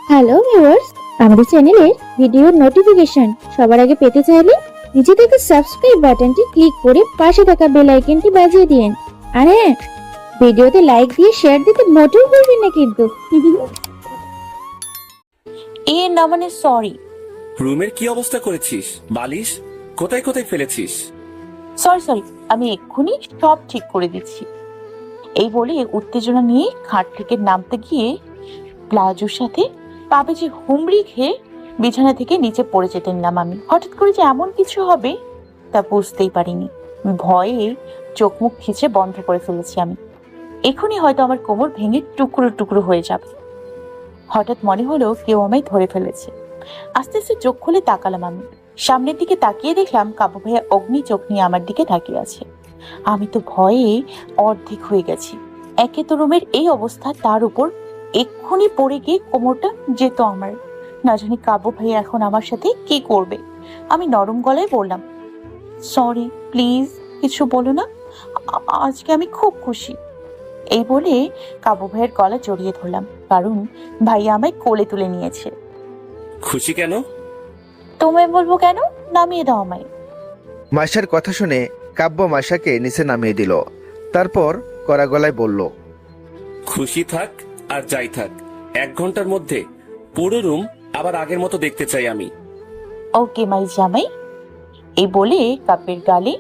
Hello viewers, আমাদের চ্যানেলের ভিডিওর নোটিফিকেশন সবার আগে পেতে চাইলে নিচে থেকে সাবস্ক্রাইব বাটনটি ক্লিক করে পাশে থাকা বেল আইকনটি বাজিয়ে দিন। আর হ্যাঁ, ভিডিওতে লাইক দিয়ে শেয়ার দিতে মোটেও ভুলবেন না কিন্তু। না মানে সরি। রুমের কি অবস্থা করেছিস? বালিশ কোথায় কোথায় ফেলেছিস? সরি, আমি এক্ষুনি সব ঠিক করে দিচ্ছি। এই বলে উত্তেজনা নিয়ে খাট থেকে নামতে গিয়ে প্লাজোর সাথে পাবে যে হুমড়ি খেয়ে বিছানা থেকে নিচে পড়ে যেতে নিলাম। আমি হঠাৎ করে যে এমন কিছু হবে তা বুঝতেই পারিনি। ভয়ে চোখ মুখ খিচে বন্ধ করে ফেলেছি আমি। এখনই হয়তো আমার কোমর ভেঙে টুকরো টুকরো হয়ে যাবে। হঠাৎ মনে হলো কেউ আমায় ধরে ফেলেছে। আস্তে আস্তে চোখ খুলে তাকালাম আমি। সামনের দিকে তাকিয়ে দেখলাম কাবু ভাইয়া অগ্নি চোখ নিয়ে আমার দিকে তাকিয়ে আছে। আমি তো ভয়ে অর্ধেক হয়ে গেছি। একে তো রুমের এই অবস্থা, তার উপর এক্ষুনি পড়ে গিয়ে কোমরটা যেত আমার। না জানি কাবু ভাইয়া এখন আমার সাথে কি করবে। আমি নরম গলায় বললাম, সরি প্লিজ, কিছু বলো না, আজকে আমি খুব খুশি। এই বলে কাবু ভাইয়ের গলা জড়িয়ে ধরলাম, কারণ ভাইয়া আমায় কোলে তুলে নিয়েছে। খুশি কেন? তোমায় বলবো কেন, নামিয়ে দাও আমায়। মাইশার কথা শুনে কাব্য মাইশাকে নিচে নামিয়ে দিল। তারপর কড়া গলায় বলল, খুশি থাক আর যাই থাক, 1 ঘন্টার মধ্যে পুরো রুম আবার আগের মতো দেখতে চাই আমি। ওকে মাই জামাই। এই বলে কাপের গালে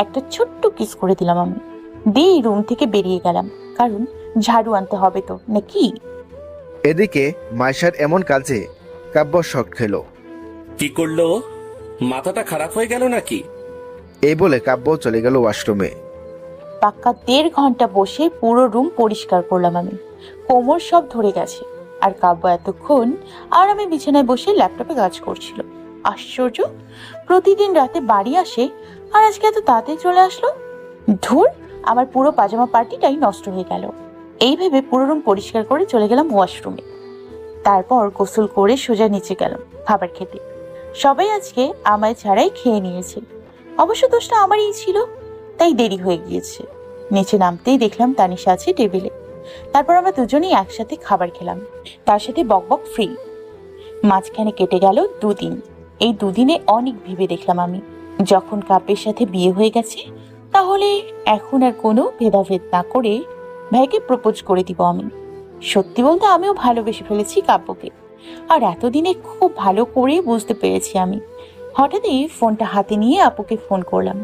একটা ছোট্ট কিস করে দিলাম আমি। দিয়ে রুম থেকে বেরিয়ে গেলাম, কারণ ঝাড়ু আনতে হবে তো নাকি। এদিকে মাইশার এমন কাজে কাব্য শক খেল। কি করলো? মাথাটা খারাপ হয়ে গেল নাকি? এই বলে কাব্য চলে গেল ওয়াশরুমে। পাক্কা 1.5 ঘন্টা বসে পুরো রুম পরিষ্কার করলাম আমি। কোমর সব ধরে গেছে। আর কাব্য এতক্ষণ আর আমি বিছানায় বসে ল্যাপটপে কাজ করছিল। আশ্চর্য, প্রতিদিন রাতে বাড়ি আসে আর আজকে এত তাড়াতাড়ি চলে আসলো। ধুর, আমার পুরো পাজামা পার্টিটাই নষ্ট হয়ে গেল। এই ভেবে পুরো রুম পরিষ্কার করে চলে গেলাম ওয়াশরুমে। তারপর গোসল করে সোজা নিচে গেলাম খাবার খেতে। সবাই আজকে আমায় ছাড়াই খেয়ে নিয়েছে। অবশ্য দোষটা আমারই ছিল, তাই দেরি হয়ে গিয়েছে। নিচে নামতেই দেখলাম তানিশা আছে টেবিলে। তারপর আমরা দুজনেই একসাথে খাবার খেলাম, তার সাথে বকবক ফ্রি। মাঝখানে কেটে গেল 2 দিন। এই 2 দিনে অনেক ভেবে দেখলাম আমি, যখন কাব্যের সাথে বিয়ে হয়ে গেছে, তাহলে এখন আর কোনো ভেদাভেদ না করে ভাইকে প্রপোজ করে দিব আমি। সত্যি বলতে আমিও ভালোবেসে ফেলেছি কাব্যকে। আর এতদিনে খুব ভালো করে বুঝতে পেরেছি আমি। হঠাৎই ফোনটা হাতে নিয়ে আপুকে ফোন করলাম।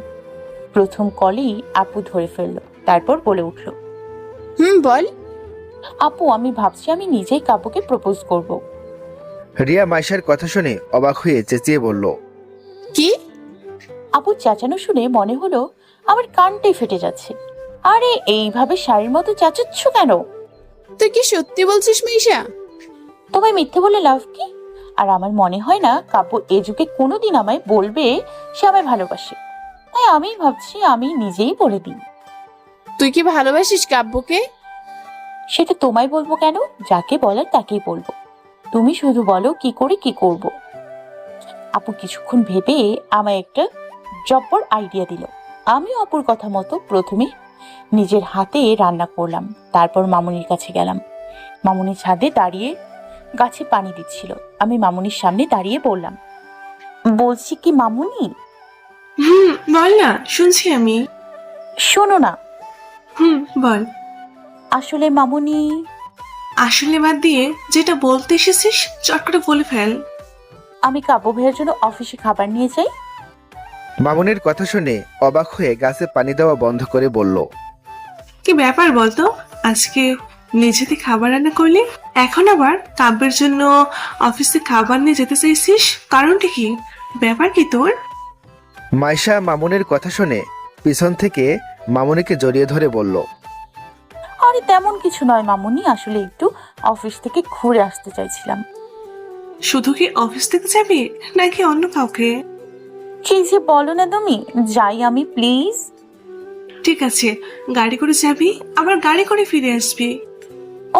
প্রথম কলেই আপু ধরে ফেললো, তারপর বলে উঠলো, বল। আপু, আমি ভাবছি আমি নিজেই কাব্যকে প্রপোজ করব। রিয়া মাইশার কথা শুনে অবাক হয়ে চেঁচিয়ে বলল, কি? আপু চেঁচানো শুনে মনে হলো আমার কানটাই ফেটে যাচ্ছে। আরে এইভাবে শাড়ির মতো চেঁচাচ্ছ কেন? তুই কি সত্যি বলছিস মাইশা? তোমায় মিথ্যে বলে লাভ কি? আর আমার মনে হয় না কাব্য এ যুগে কোনোদিন আমায় বলবে সে আমায় ভালোবাসে। তাই আমি ভাবছি আমি নিজেই বলে দিই। তুই কি ভালোবাসিস কাব্যকে? সেটা তোমায় বলবো কেন? যাকে বলার তাকেই বলবো। তুমি শুধু বলো কি করে কি করব। আপু কিছুক্ষণ ভেবে আমায় একটা জব্বর আইডিয়া দিল। আমি অপুর কথা মতো প্রথমে নিজের হাতে রান্না করলাম, তারপর মামুনির কাছে গেলাম। মামুনি ছাদে দাঁড়িয়ে গাছে পানি দিচ্ছিল। আমি মামুনির সামনে দাঁড়িয়ে বললাম, বলছি কি মামুনি। বল না, শুনছি আমি। শোনো না। বল। আসলে মামুনি, আসলে বাদ দিয়ে যেটা বলতে এসেছিস চট করে বলে ফেল। আমি কাব্য ভাইয়ের জন্য অফিসে খাবার নিয়ে যাই। মামুনির কথা শুনে অবাক হয়ে গাছে পানি দেওয়া বন্ধ করে বলল, কি ব্যাপার বলতো? আজকে নিজেতে খাবার রান্না করলি, এখন আবার কাব্যের জন্য অফিসে খাবার নিয়ে যেতে চাইছিস? কারণটা কি? ব্যাপার কি তোর? মাইশা মামুনির কথা শুনে পিছন থেকে মামুনিকে জড়িয়ে ধরে বলল, আরে তেমন কিছু নয় মামুনি, আসলে একটু অফিস থেকে ঘুরে আসতে চাইছিলাম। শুধু কি অফিস থেকে যাবি নাকি অন্য কাউকে? কি যে বলো না তুমি, যাই আমি প্লিজ। ঠিক আছে, গাড়ি করে যাবি, আবার গাড়ি করে ফিরে আসবি।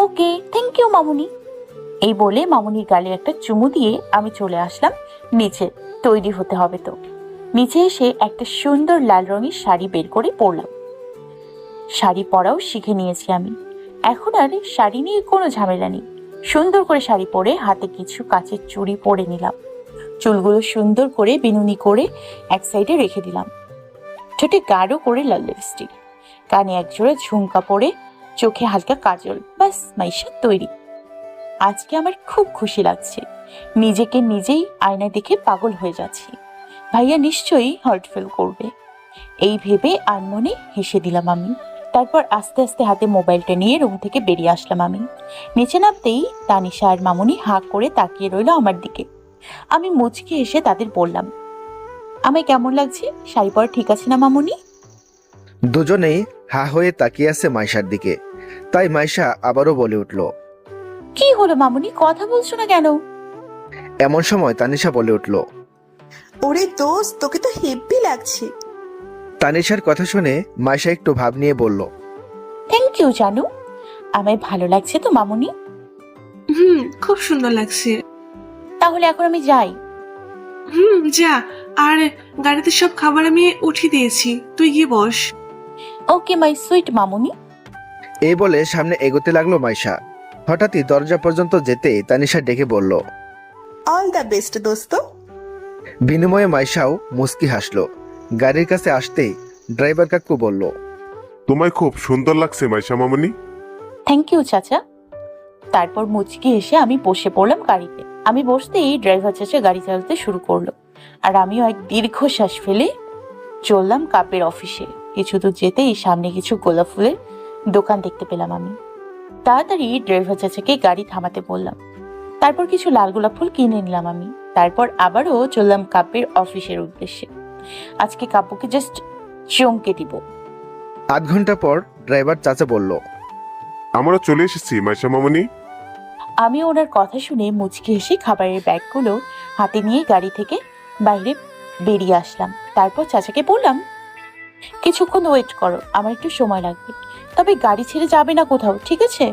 ওকে, থ্যাংক ইউ মামুনি। এই বলে মামুনির গালে একটা চুমু দিয়ে আমি চলে আসলাম নিচে। তৈরি হতে হবে তো। নিচে এসে একটা সুন্দর লাল রঙের শাড়ি বের করে পরলাম। শাড়ি পরাও শিখে নিয়েছি আমি। এখন আর শাড়ি নিয়ে কোনো ঝামেলা নেই। সুন্দর করে শাড়ি পরে হাতে কিছু কাচের চুড়ি পরে নিলাম। চুলগুলো সুন্দর করে বিনুনি করে এক সাইডে রেখে দিলাম। ঠোঁটে গাঢ় করে লাল লিপস্টিক, কানে একজোড়া ঝুমকা পরে, চোখে হালকা কাজল, বাস মাইশা তৈরি। আজকে আমার খুব খুশি লাগছে। নিজেকে নিজেই আয়না দেখে পাগল হয়ে যাচ্ছি। ভাইয়া নিশ্চয়ই হার্ট ফিল করবে, এই ভেবে আনমনে হেসে দিলাম আমি। তারপর আস্তে আস্তে হাতে মোবাইলটা নিয়ে রুম থেকে বেরিয়ে আসলাম আমি। নিচে নামতেই তানিশা আর মামুনি হাঁ করে তাকিয়ে রইল আমার দিকে। আমি মুচকি এসে তাদের বললাম, আমায় কেমন লাগছে? শাড়ি পরা ঠিক আছে না মামুনি? দুজনেই হা হয়ে তাকিয়ে আছে মাইশার দিকে। তাই মাইশা আবারও বলে উঠল। কি হলো মামুনি, কথা বলছো না কেন? এমন সময় তানিশা বলে উঠল। ওরে দোস্ত, তোকে তো হেব্বি লাগছে। তানিশার কথা শুনে মাইশা একটু ভাব নিয়ে বলল। থ্যাংক ইউ জানু, আমায় ভালো লাগছে তো মামুনি। খুব সুন্দর লাগছে। তাহলে এখন আমি যাই। যা। আর গাড়িতে সব খাবার আমি উঠিয়ে দিয়েছি, তুই গিয়ে বস। ওকে মাই সুইট মামুনি। এই বলে সামনে এগোতে লাগলো মাইশা। হঠাৎই দরজা পর্যন্ত যেতে তানিশা ডেকে বলল। অল দ্য বেস্ট দোস্ত। বিনিময়ে মাইশাও মুস্কি হাসলো। গাড়ির কাছে আসতেই ড্রাইভার কাকু বলল। তোমায় খুব সুন্দর লাগছে মাইশা মামুনি। থ্যাংক ইউ চাচা। তারপর মুচকি এসে আমি বসে পড়লাম গাড়িতে। আমি বসতেই ড্রাইভার চাচা গাড়ি চালাতে শুরু করলো, আর আমিও এক দীর্ঘশ্বাস ফেলে চললাম কাপের অফিসে। কিছু দূর যেতেই সামনে কিছু গোলাপ ফুলের দোকান দেখতে পেলাম আমি। তাড়াতাড়ি ড্রাইভার চাচাকে গাড়ি থামাতে বললাম। তারপর কিছু লাল গোলাপ ফুল কিনে নিলাম আমি। তারপর আবারও চললাম কাপের অফিসের উদ্দেশ্যে। আজকে কাব্যকে জাস্ট চমকে দিব। আধ ঘন্টা পর ড্রাইভার চাচা বলল। আমরা চলে এসেছি মাইশা মামুনি। আমি ওনার কথা শুনে মুচকি এসে খাবারের ব্যাগগুলো হাতে নিয়ে গাড়ি থেকে বাইরে বেরিয়ে আসলাম। তারপর চাচাকে বললাম, কিছুক্ষণ ওয়েট করো, আমার একটু সময় লাগবে, তবে গাড়ি ছেড়ে যাবে না কোথাও, ঠিক আছে?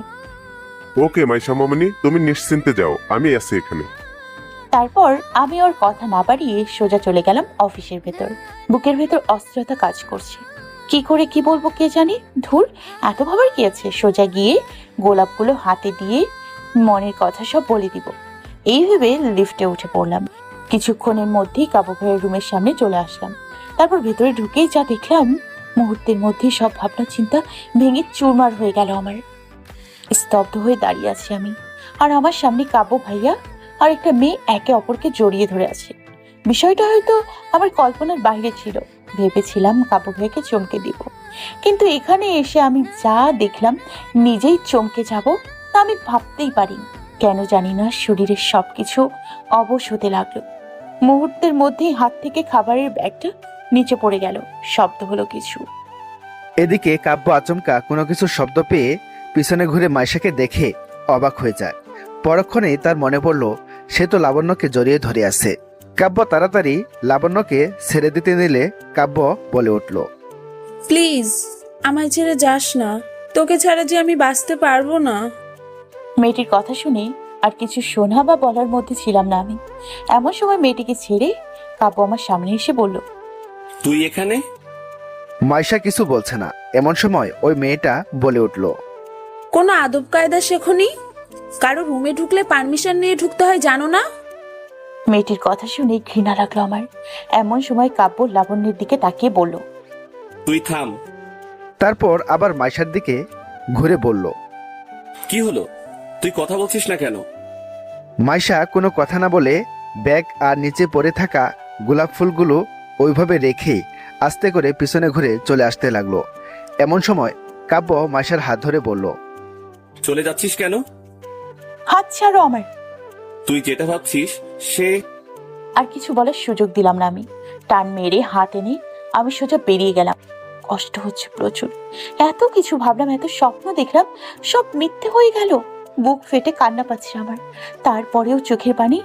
ওকে মাইশা মামুনি, তুমি নিশ্চিন্তে যাও, আমি আছি এখানে। তারপর আমি ওর কথা না বাড়িয়ে সোজা চলে গেলাম অফিসের ভেতর। বুকের ভেতর অস্থিরতা কাজ করছে। কি করে কি বলবো কে জানে। ধুর, এত ভাবার কি আছে, সোজা গিয়ে গোলাপগুলো হাতে দিয়ে মনের কথা সব বলে দিব। এই ভেবে লিফটে উঠে পড়লাম। কিছুক্ষণের মধ্যেই কাবু ভাইয়ের রুমের সামনে চলে আসলাম। তারপর ভেতরে ঢুকেই যা দেখলাম, মুহূর্তের মধ্যেই সব ভাবনা চিন্তা ভেঙে চুরমার হয়ে গেল আমার। স্তব্ধ হয়ে দাঁড়িয়ে আছি আমি, আর আমার সামনে কাবু ভাইয়া আর একটা মেয়ে একে অপরকে জড়িয়ে ধরে আছে। বিষয়টা হয়তো আমার কল্পনার বাইরে ছিল। ভেবেছিলাম কাবু ভাইকে চমকে দিব, কিন্তু এখানে এসে আমি যা দেখলাম নিজেই চমকে যাব তা আমি ভাবতেই পারিনি। কেন জানি না শরীরের সবকিছু অবশ হতে লাগলো। মুহূর্তের মধ্যেই হাত থেকে খাবারের ব্যাগটা নিচে পড়ে গেল। শব্দ হলো কিছু। এদিকে কাব্য আচমকা কোনো কিছু শব্দ পেয়ে পিছনে ঘুরে মাইশাকে দেখে অবাক হয়ে যায়। পরক্ষণেই তার মনে পড়ল সে তো লাবণ্যকে জড়িয়ে ধরে আছে। কাব্য তাড়াতাড়ি লাবণ্যকে ছেড়ে দিতে নিলে কাব্য বলে উঠল। প্লিজ আমায় ছেড়ে যাস না, তোকে ছাড়া যে আমি বাঁচতে পারবো না। মেয়েটির কথা শুনে আর কিছু শোনা বা বলার মধ্যে ছিলাম না আমি। এমন সময় মেয়েটিকে ছেড়ে কাব্য আমার সামনে এসে বলল, তুই এখানে? মাইশা কিছু বলছে না। এমন সময় ওই মেয়েটা বলে উঠল। কোনো আদব কায়দা শেখনি? কারো রুমে ঢুকলে পারমিশন নিয়ে ঢুকতে হয়, জানো না? মেয়েটির কথা শুনে ঘৃণা লাগলো আমার। এমন সময় কাব্য লাবণ্যের দিকে তাকিয়ে বলল, তুই থাম। তারপর আবার মাইশার দিকে ঘুরে বলল, কি হলো, তুই কথা বলছিস না কেন? মাইশা কোনো কথা না বলে ব্যাগ আর নিচে পড়ে থাকা গোলাপ ফুলগুলো ওইভাবে রেখে আস্তে করে পিছনে ঘুরে চলে আসতে লাগলো। এমন সময় কাব্য মাইশার হাত ধরে বলল, চলে যাচ্ছিস কেন? হাত ছাড়ো আমার। তুই যেটা ভাবছিস সে। আর কিছু বলার সুযোগ দিলাম না আমি। টান মেরে হাত এনে আমি সোজা বেরিয়ে গেলাম। কষ্ট হচ্ছে প্রচুর। এত কিছু ভাবলাম, এত স্বপ্ন দেখলাম, সব মিথ্যে হয়ে গেল। বুক ফেটে কান্না পাচ্ছে আমার। তারপরেও চোখের পানি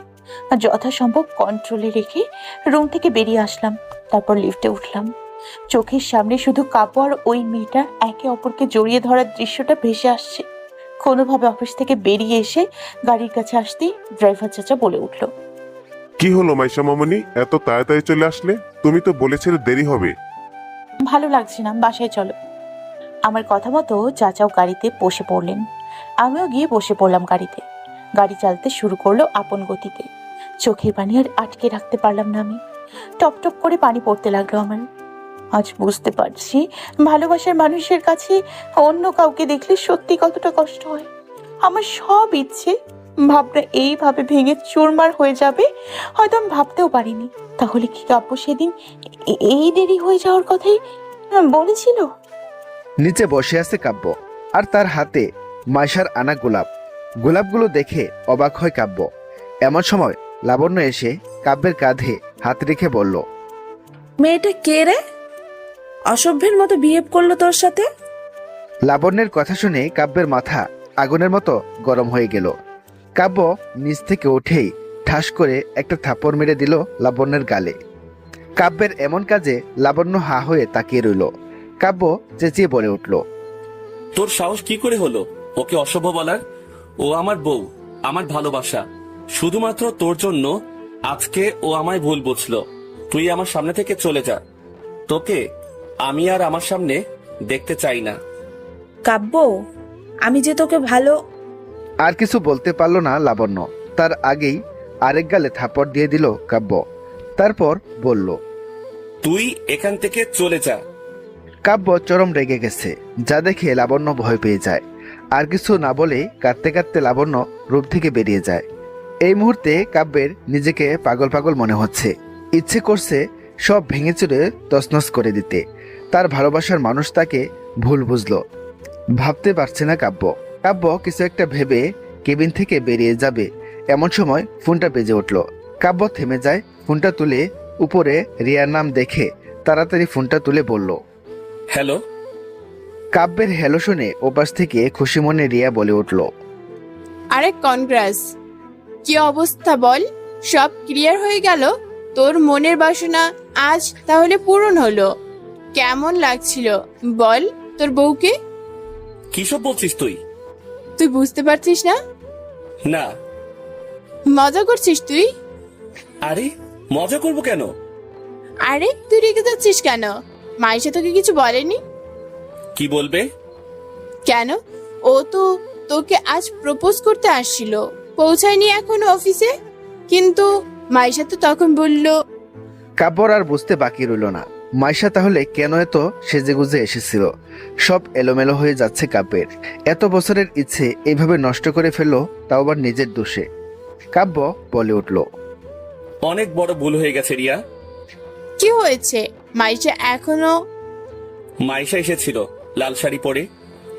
যথাসম্ভব কন্ট্রোলে রেখে রুম থেকে বেরিয়ে আসলাম। তারপর লিফটে উঠলাম। চোখের সামনে শুধু কাব্য আর ওই মেয়েটা একে অপরকে জড়িয়ে ধরার দৃশ্যটা ভেসে আসছে। কোনোভাবে অফিস থেকে বেরিয়ে এসে গাড়ির কাছে আসতেই ড্রাইভার চাচা বলে উঠল, কি হলো মাইশা মামনি, এত তাড়াতাড়ি চলে আসলে? তুমি তো বলেছিলে দেরি হবে। ভালো লাগছে না, বাসায় চলো। আমার কথা মতো চাচাও গাড়িতে বসে পড়লেন। আমিও গিয়ে বসে পড়লাম গাড়িতে। গাড়ি চালাতে শুরু করলো আপন গতিতে। চোখের পানি আর আটকে রাখতে পারলাম না আমি। টপ টপ করে পানি পড়তে লাগলো আমার। আজ বুঝতে পারছি ভালোবাসার মানুষের কাছে অন্য কাউকে দেখলে সত্যি কতটা কষ্ট হয়। আমার সব ইচ্ছে ভাবনা এইভাবে ভেঙে চুরমার হয়ে যাবে হয়তো আমি ভাবতেও পারিনি। তাহলে কি কাব্য সেদিন এই দেরি হয়ে যাওয়ার কথাই বলেছিল? নিচে বসে আছে কাব্য, আর তার হাতে মাইশার আনা গোলাপ। গোলাপগুলো দেখে অবাক হয় কাব্য। এমন সময় লাবণ্য এসে কাব্যের কাঁধে হাত রেখে বলল, মেয়েটা কে রে? অসভ্যের মতো বিহেভ করলো তোর সাথে? লাবণ্যের কথা শুনে কাব্যের মাথা আগুনের মতো গরম হয়ে গেল। কাব্য নিচ থেকে উঠেই ঠাস করে একটা থাপ্পড় মেরে দিল লাবণ্যের গালে। কাব্যের এমন কাজে লাবণ্য হা হয়ে তাকিয়ে রইল। কাব্য চেঁচিয়ে বলে উঠল, তোর সাহস কি করে হলো ওকে অসভ্য বলার? ও আমার বউ, আমার ভালোবাসা। শুধুমাত্র তোর জন্য আজকে ও আমায় ভুল বুঝলো। তুই আমার সামনে থেকে চলে যা। তোকে আমি আর আমার সামনে দেখতে চাই না। কাব্য, আমি যে তোকে ভালো... আর কিছু বলতে পারল না লাবণ্য। তার আগেই আরেক গালে থাপ্পড় দিয়ে দিল কাব্য। তারপর বলল, তুই এখান থেকে চলে যা। কাব্য চরম রেগে গেছে, যা দেখে লাবণ্য ভয় পেয়ে যায়। আর কিছু না বলে কাঁদতে কাঁদতে লাবণ্য রূপ থেকে বেরিয়ে যায়। এই মুহূর্তে কাব্যের নিজেকে পাগল পাগল মনে হচ্ছে। ইচ্ছে করছে সব ভেঙে চুরে তছনছ করে দিতে। তার ভালোবাসার মানুষ তাকে ভুল বুঝলো। ভাবতে পারছে না কাব্য। কাব্য কিছু একটা ভেবে কেবিন থেকে বেরিয়ে যাবে এমন সময় ফোনটা বেজে উঠল। কাব্য থেমে যায়। ফোনটা তুলে উপরে রিয়ার নাম দেখে তাড়াতাড়ি ফোনটা তুলে বলল, হ্যালো। কাব্যের হ্যালো শুনে ওপাশ থেকে খুশি মনে রিয়া বলে উঠল, আরে কনগ্রাস, কি অবস্থা বল? সব ক্লিয়ার হয়ে গেল? তোর মনের বাসনা আজ তাহলে পূরণ হলো। কেমন লাগছিল বল তোর বউকে? কিসব বলছিস তুই? তুই বুঝতে পারছিস না? না। মজা করছিস তুই? আরে মজা করবো কেন? আরে তুই রেগে যাচ্ছিস কেন? মাইশা তোকে কিছু বলেনি? কি বলবে? কেন? ও তো তোকে আজ প্রপোজ করতে আসছিল, পৌঁছায়নি এখনো অফিসে। কিন্তু মাইশা তো তখন বলল... কাব্যর আর বুঝতে বাকি রইল না মাইশা তাহলে কেন এত সেজেগুজে এসেছিল। সব এলোমেলো হয়ে যাচ্ছে কাব্যের। এত বছরের ইচ্ছে এইভাবে নষ্ট করে ফেললো, তাও আবার নিজের দোষে। কাব্য বলে উঠল, অনেক বড় ভুল হয়ে গেছে রিয়া। কি হয়েছে? মাইশা এখনো... মাইশা এসেছিল লাল শাড়ি পরে,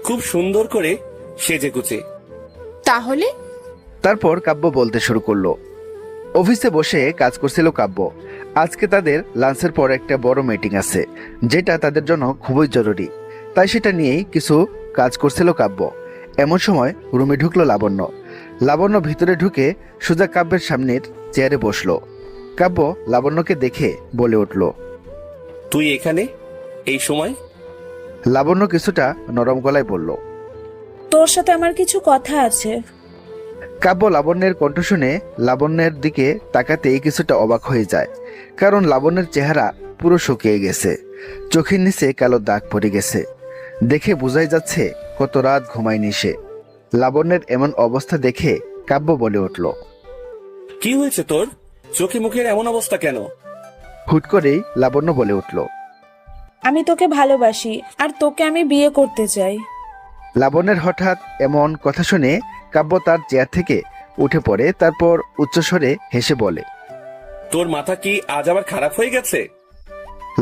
খুব সুন্দর করে সেজে গুজে। তাহলে? তারপর কাব্য বলতে শুরু করলো, অফিসে বসে কাজ করছিল কাব্য। আজকে তাদের লাঞ্চের পর একটা বড় মিটিং আছে, যেটা তাদের জন্য খুবই জরুরি। তাই সেটা নিয়েই কিছু কাজ করছিল কাব্য। এমন সময় রুমে ঢুকলো লাবণ্য। লাবণ্য ভিতরে ঢুকে সোজা কাব্যের সামনের চেয়ারে বসলো। কাব্য লাবণ্যকে দেখে বলে উঠল, তুই এখানে এই সময়? লাবণ্য কিছুটা নরম গলায় বলল, তোর সাথে আমার কিছু কথা আছে। কাব্য লাবণ্যের কণ্ঠ শুনে লাবণ্যের দিকে তাকাতেই কিছুটা অবাক হয়ে যায়। কারণ লাবণ্যের চেহারা পুরো শুকিয়ে গেছে, চোখের নিচে কালো দাগ পড়ে গেছে। দেখে বোঝাই যাচ্ছে কত রাত ঘুমায়নি সে। লাবণ্যের এমন অবস্থা দেখে কাব্য বলে উঠল, কি হয়েছে তোর? চোখে মুখের এমন অবস্থা কেন? হুট করেই লাবণ্য বলে উঠল, আমি তোকে ভালোবাসি আর তোকে আমি বিয়ে করতে চাই। লাবণ্যের হঠাৎ এমন কথা শুনে কাব্য তার চেয়ার থেকে উঠে পড়ে। তারপর উচ্চস্বরে হেসে বলে, তোর মাথা কি আজ আবার খারাপ হয়ে গেছে?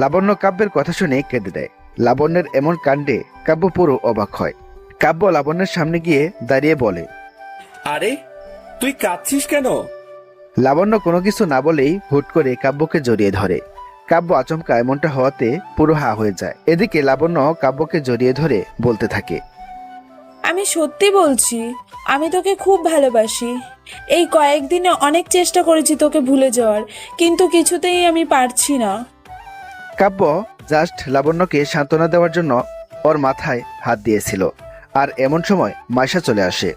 লাবণ্য কাব্যের কথা শুনে কেঁদে দেয়। লাবণ্যের এমন কাণ্ডে কাব্য পুরো অবাক হয়। কাব্য লাবণ্যের সামনে গিয়ে দাঁড়িয়ে বলে, আরে তুই কাঁদছিস কেন? লাবণ্য কোনো কিছু না বলেই হুট করে কাব্যকে জড়িয়ে ধরে। কাব্য আচমকা এমনটা হওয়াতে পুরো হা হয়ে যায়। এদিকে লাবণ্য কাব্যকে জড়িয়ে ধরে বলতে থাকে, আমি সত্যি বলছি, আমি তোকে খুব ভালোবাসি। এই কয়েকদিনে অনেক চেষ্টা করেছি তোকে ভুলে যাওয়ার, কিন্তু কিছুতেই আমি পারছি না। কাব্য জাস্ট লাবণ্যকে সান্ত্বনা দেওয়ার জন্য ওর মাথায় হাত দিয়েছিল। আর এমন সময় মাইশা চলে আসে।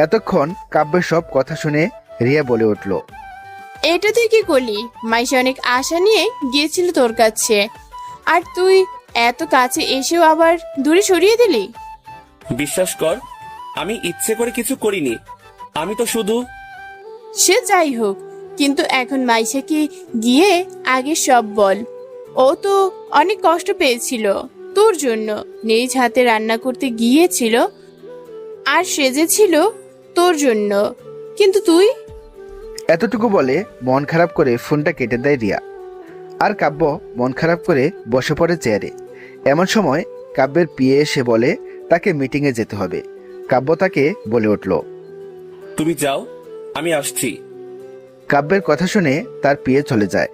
এতক্ষণ কাব্যের সব কথা শুনে রিয়া বলে উঠল, এটা তুই কি করলি? মাইশা অনেক আশা নিয়ে গিয়েছিল তোর কাছে, আর তুই এত কাছে এসেও আবার দূরে সরিয়ে দিলি। বিশ্বাস কর, আমি ইচ্ছে করে কিছু করিনি। আমি তো শুধু সে যাই হোক, কিন্তু এখন মাইশাকে গিয়ে আগে সব বল। ও তো অনেক কষ্ট পেয়েছিল তোর জন্য, নিজ হাতে রান্না করতে গিয়েছিল আর সেজেছিল তোর জন্য, কিন্তু তুই। এতটুকু বলে মন খারাপ করে ফোনটা কেটে দেয় রিয়া। আর কাব্য মন খারাপ করে বসে পড়ে চেয়ারে। এমন সময় কাব্যের পিএ এসে বলে তাকে মিটিংয়ে যেতে হবে। কাব্য তাকে বলে উঠল। তুমি যাও, আমি আসছি। কাব্যের কথা শুনে তার পিএ চলে যায়।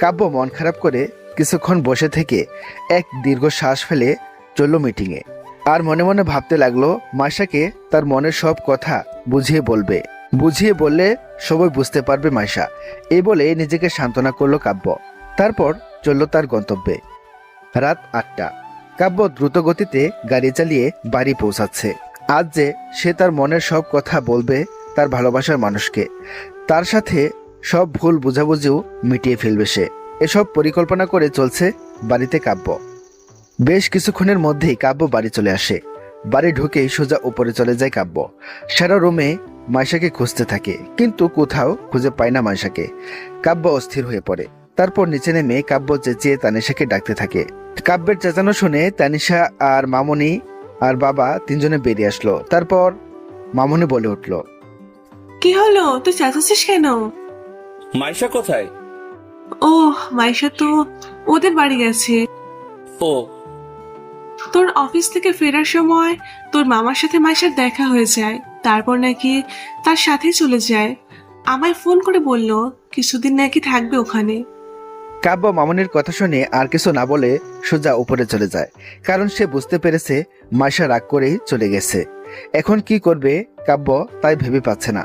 কাব্য মন খারাপ করে কিছুক্ষণ বসে থেকে এক দীর্ঘ শ্বাস ফেলে চলল মিটিংয়ে। আর মনে মনে ভাবতে লাগলো মাইশাকে তার মনের সব কথা বুঝিয়ে বলবে। বুঝিয়ে বললে সবাই বুঝতে পারবে মাইশা, এই বলে নিজেকে সান্ত্বনা করলো কাব্য। তারপর চলল তার গন্তব্যে। রাত 8টা। কাব্য দ্রুত গতিতে গাড়ি চালিয়ে বাড়ি পৌঁছাচ্ছে। আজ যে সে তার মনের সব কথা বলবে তার ভালোবাসার মানুষকে, তার সাথে সব ভুল বোঝাবুঝিও মিটিয়ে ফেলবে সে। এসব পরিকল্পনা করে চলছে বাড়িতে কাব্য। বেশ কিছুক্ষণের মধ্যেই কাব্য বাড়ি চলে আসে। বাড়ি ঢুকেই সোজা উপরে চলে যায় কাব্য। সারা রুমে মাইশাকে খুঁজতে থাকে, কিন্তু কোথাও খুঁজে পায় না মাইশাকে। কাব্য অস্থির হয়ে পড়ে। তারপর নিচে নেমে কাব্য চেঁচিয়ে তানিশাকে ডাকতে থাকে। কাব্যের চেঁচানো শুনে তানিশা আর মামনি আর বাবা তিনজনে বেরিয়ে আসলো। তারপর মামনি বলে উঠল, কি হলো, তুই চেঁচাচ্ছিস কেন? মাইশা কোথায়? ও, মাইশা তো ওদের বাড়ি গেছে। ও, তোর অফিস থেকে ফেরার সময় তোর মামার সাথে মাইশার দেখা হয়ে যায়, তারপর নাকি তার সাথেই চলে যায়। আমায় ফোন করে বলল কিছুদিন নাকি থাকবে ওখানে। কাব্য মামনির কথা শুনে আর কিছু না বলে সোজা উপরে চলে যায়, কারণ সে বুঝতে পেরেছে মাইশা রাগ করেই চলে গেছে। এখন কি করবে কাব্য তাই ভেবে পাচ্ছে না।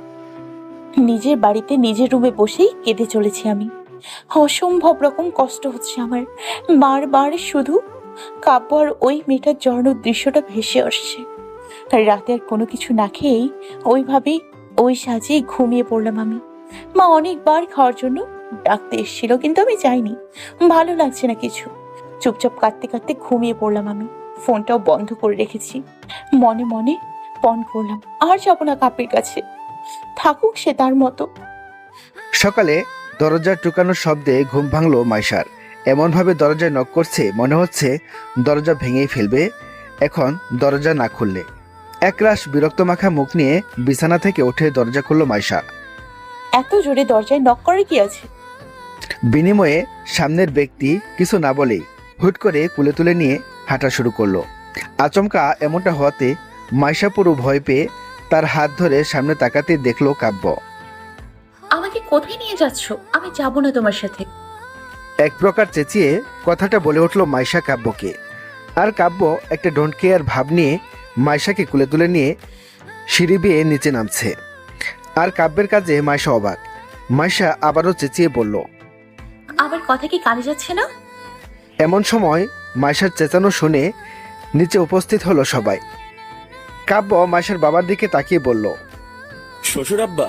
নিজের বাড়িতে নিজের রুমে বসেই কেঁদে চলেছি আমি। অসম্ভব রকম কষ্ট হচ্ছে আমার। বারবার শুধু কাব্য আর ওই মেয়েটার জড়ানোর দৃশ্যটা ভেসে আসছে। রাতে আর কোনো কিছু না খেয়েই ওইভাবেই ওই সাজিয়ে ঘুমিয়ে পড়লাম আমি। মা অনেকবার খাওয়ার জন্য ডাকতে এসেছিল, কিন্তু আমি যাইনি। ভালো লাগছে না কিছু। চুপচাপ কাঁদতে কাঁদতে ঘুমিয়ে পড়লাম আমি। ফোনটাও বন্ধ করে রেখেছি। মনে মনে পণ করলাম আর যাবো না কাপের কাছে, থাকুক সে তার মতো। সকালে দরজার টুকানোর শব্দে ঘুম ভাঙলো মাইশার। এমনভাবে দরজায় নক করছে মনে হচ্ছে দরজা ভেঙেই ফেলবে এখন দরজা না খুললে। একরাশ বিরক্ত মাখা মুখ নিয়ে বিছানা থেকে উঠে দরজা খুলল মাইশা। এত জোরে দরজায় নক করে কি আছে? বিনিময়ে সামনের ব্যক্তি কিছু না বলেই হুট করে কুলে তুলে নিয়ে হাঁটা শুরু করলো। আচমকা এমনটা হওয়াতে মাইশা পুরো ভয় পেয়ে তার হাত ধরে সামনে তাকাতে দেখলো কাব্য। আমাকে কোথায় নিয়ে যাচ্ছ? আমি যাব না তোমার সাথে। এক প্রকার চেঁচিয়ে কথাটা বলে উঠল মাইশা কাব্যকে। আর কাব্য একটা ডোন্ট কেয়ার ভাব নিয়ে মাইশাকে কুলে তুলে নিয়ে সিঁড়ি বেয়ে নিচে নামছে। আর কাব্যের কাজে মাইশা অবাক। মাইশা আবারও চেঁচিয়ে বলল, আমার কথা কি কানে যাচ্ছে না? এমন সময় মাইশার চেঁচানো শুনে নিচে উপস্থিত হলো সবাই। কাব্য মাইশার বাবার দিকে তাকিয়ে বলল, শ্বশুর আব্বা,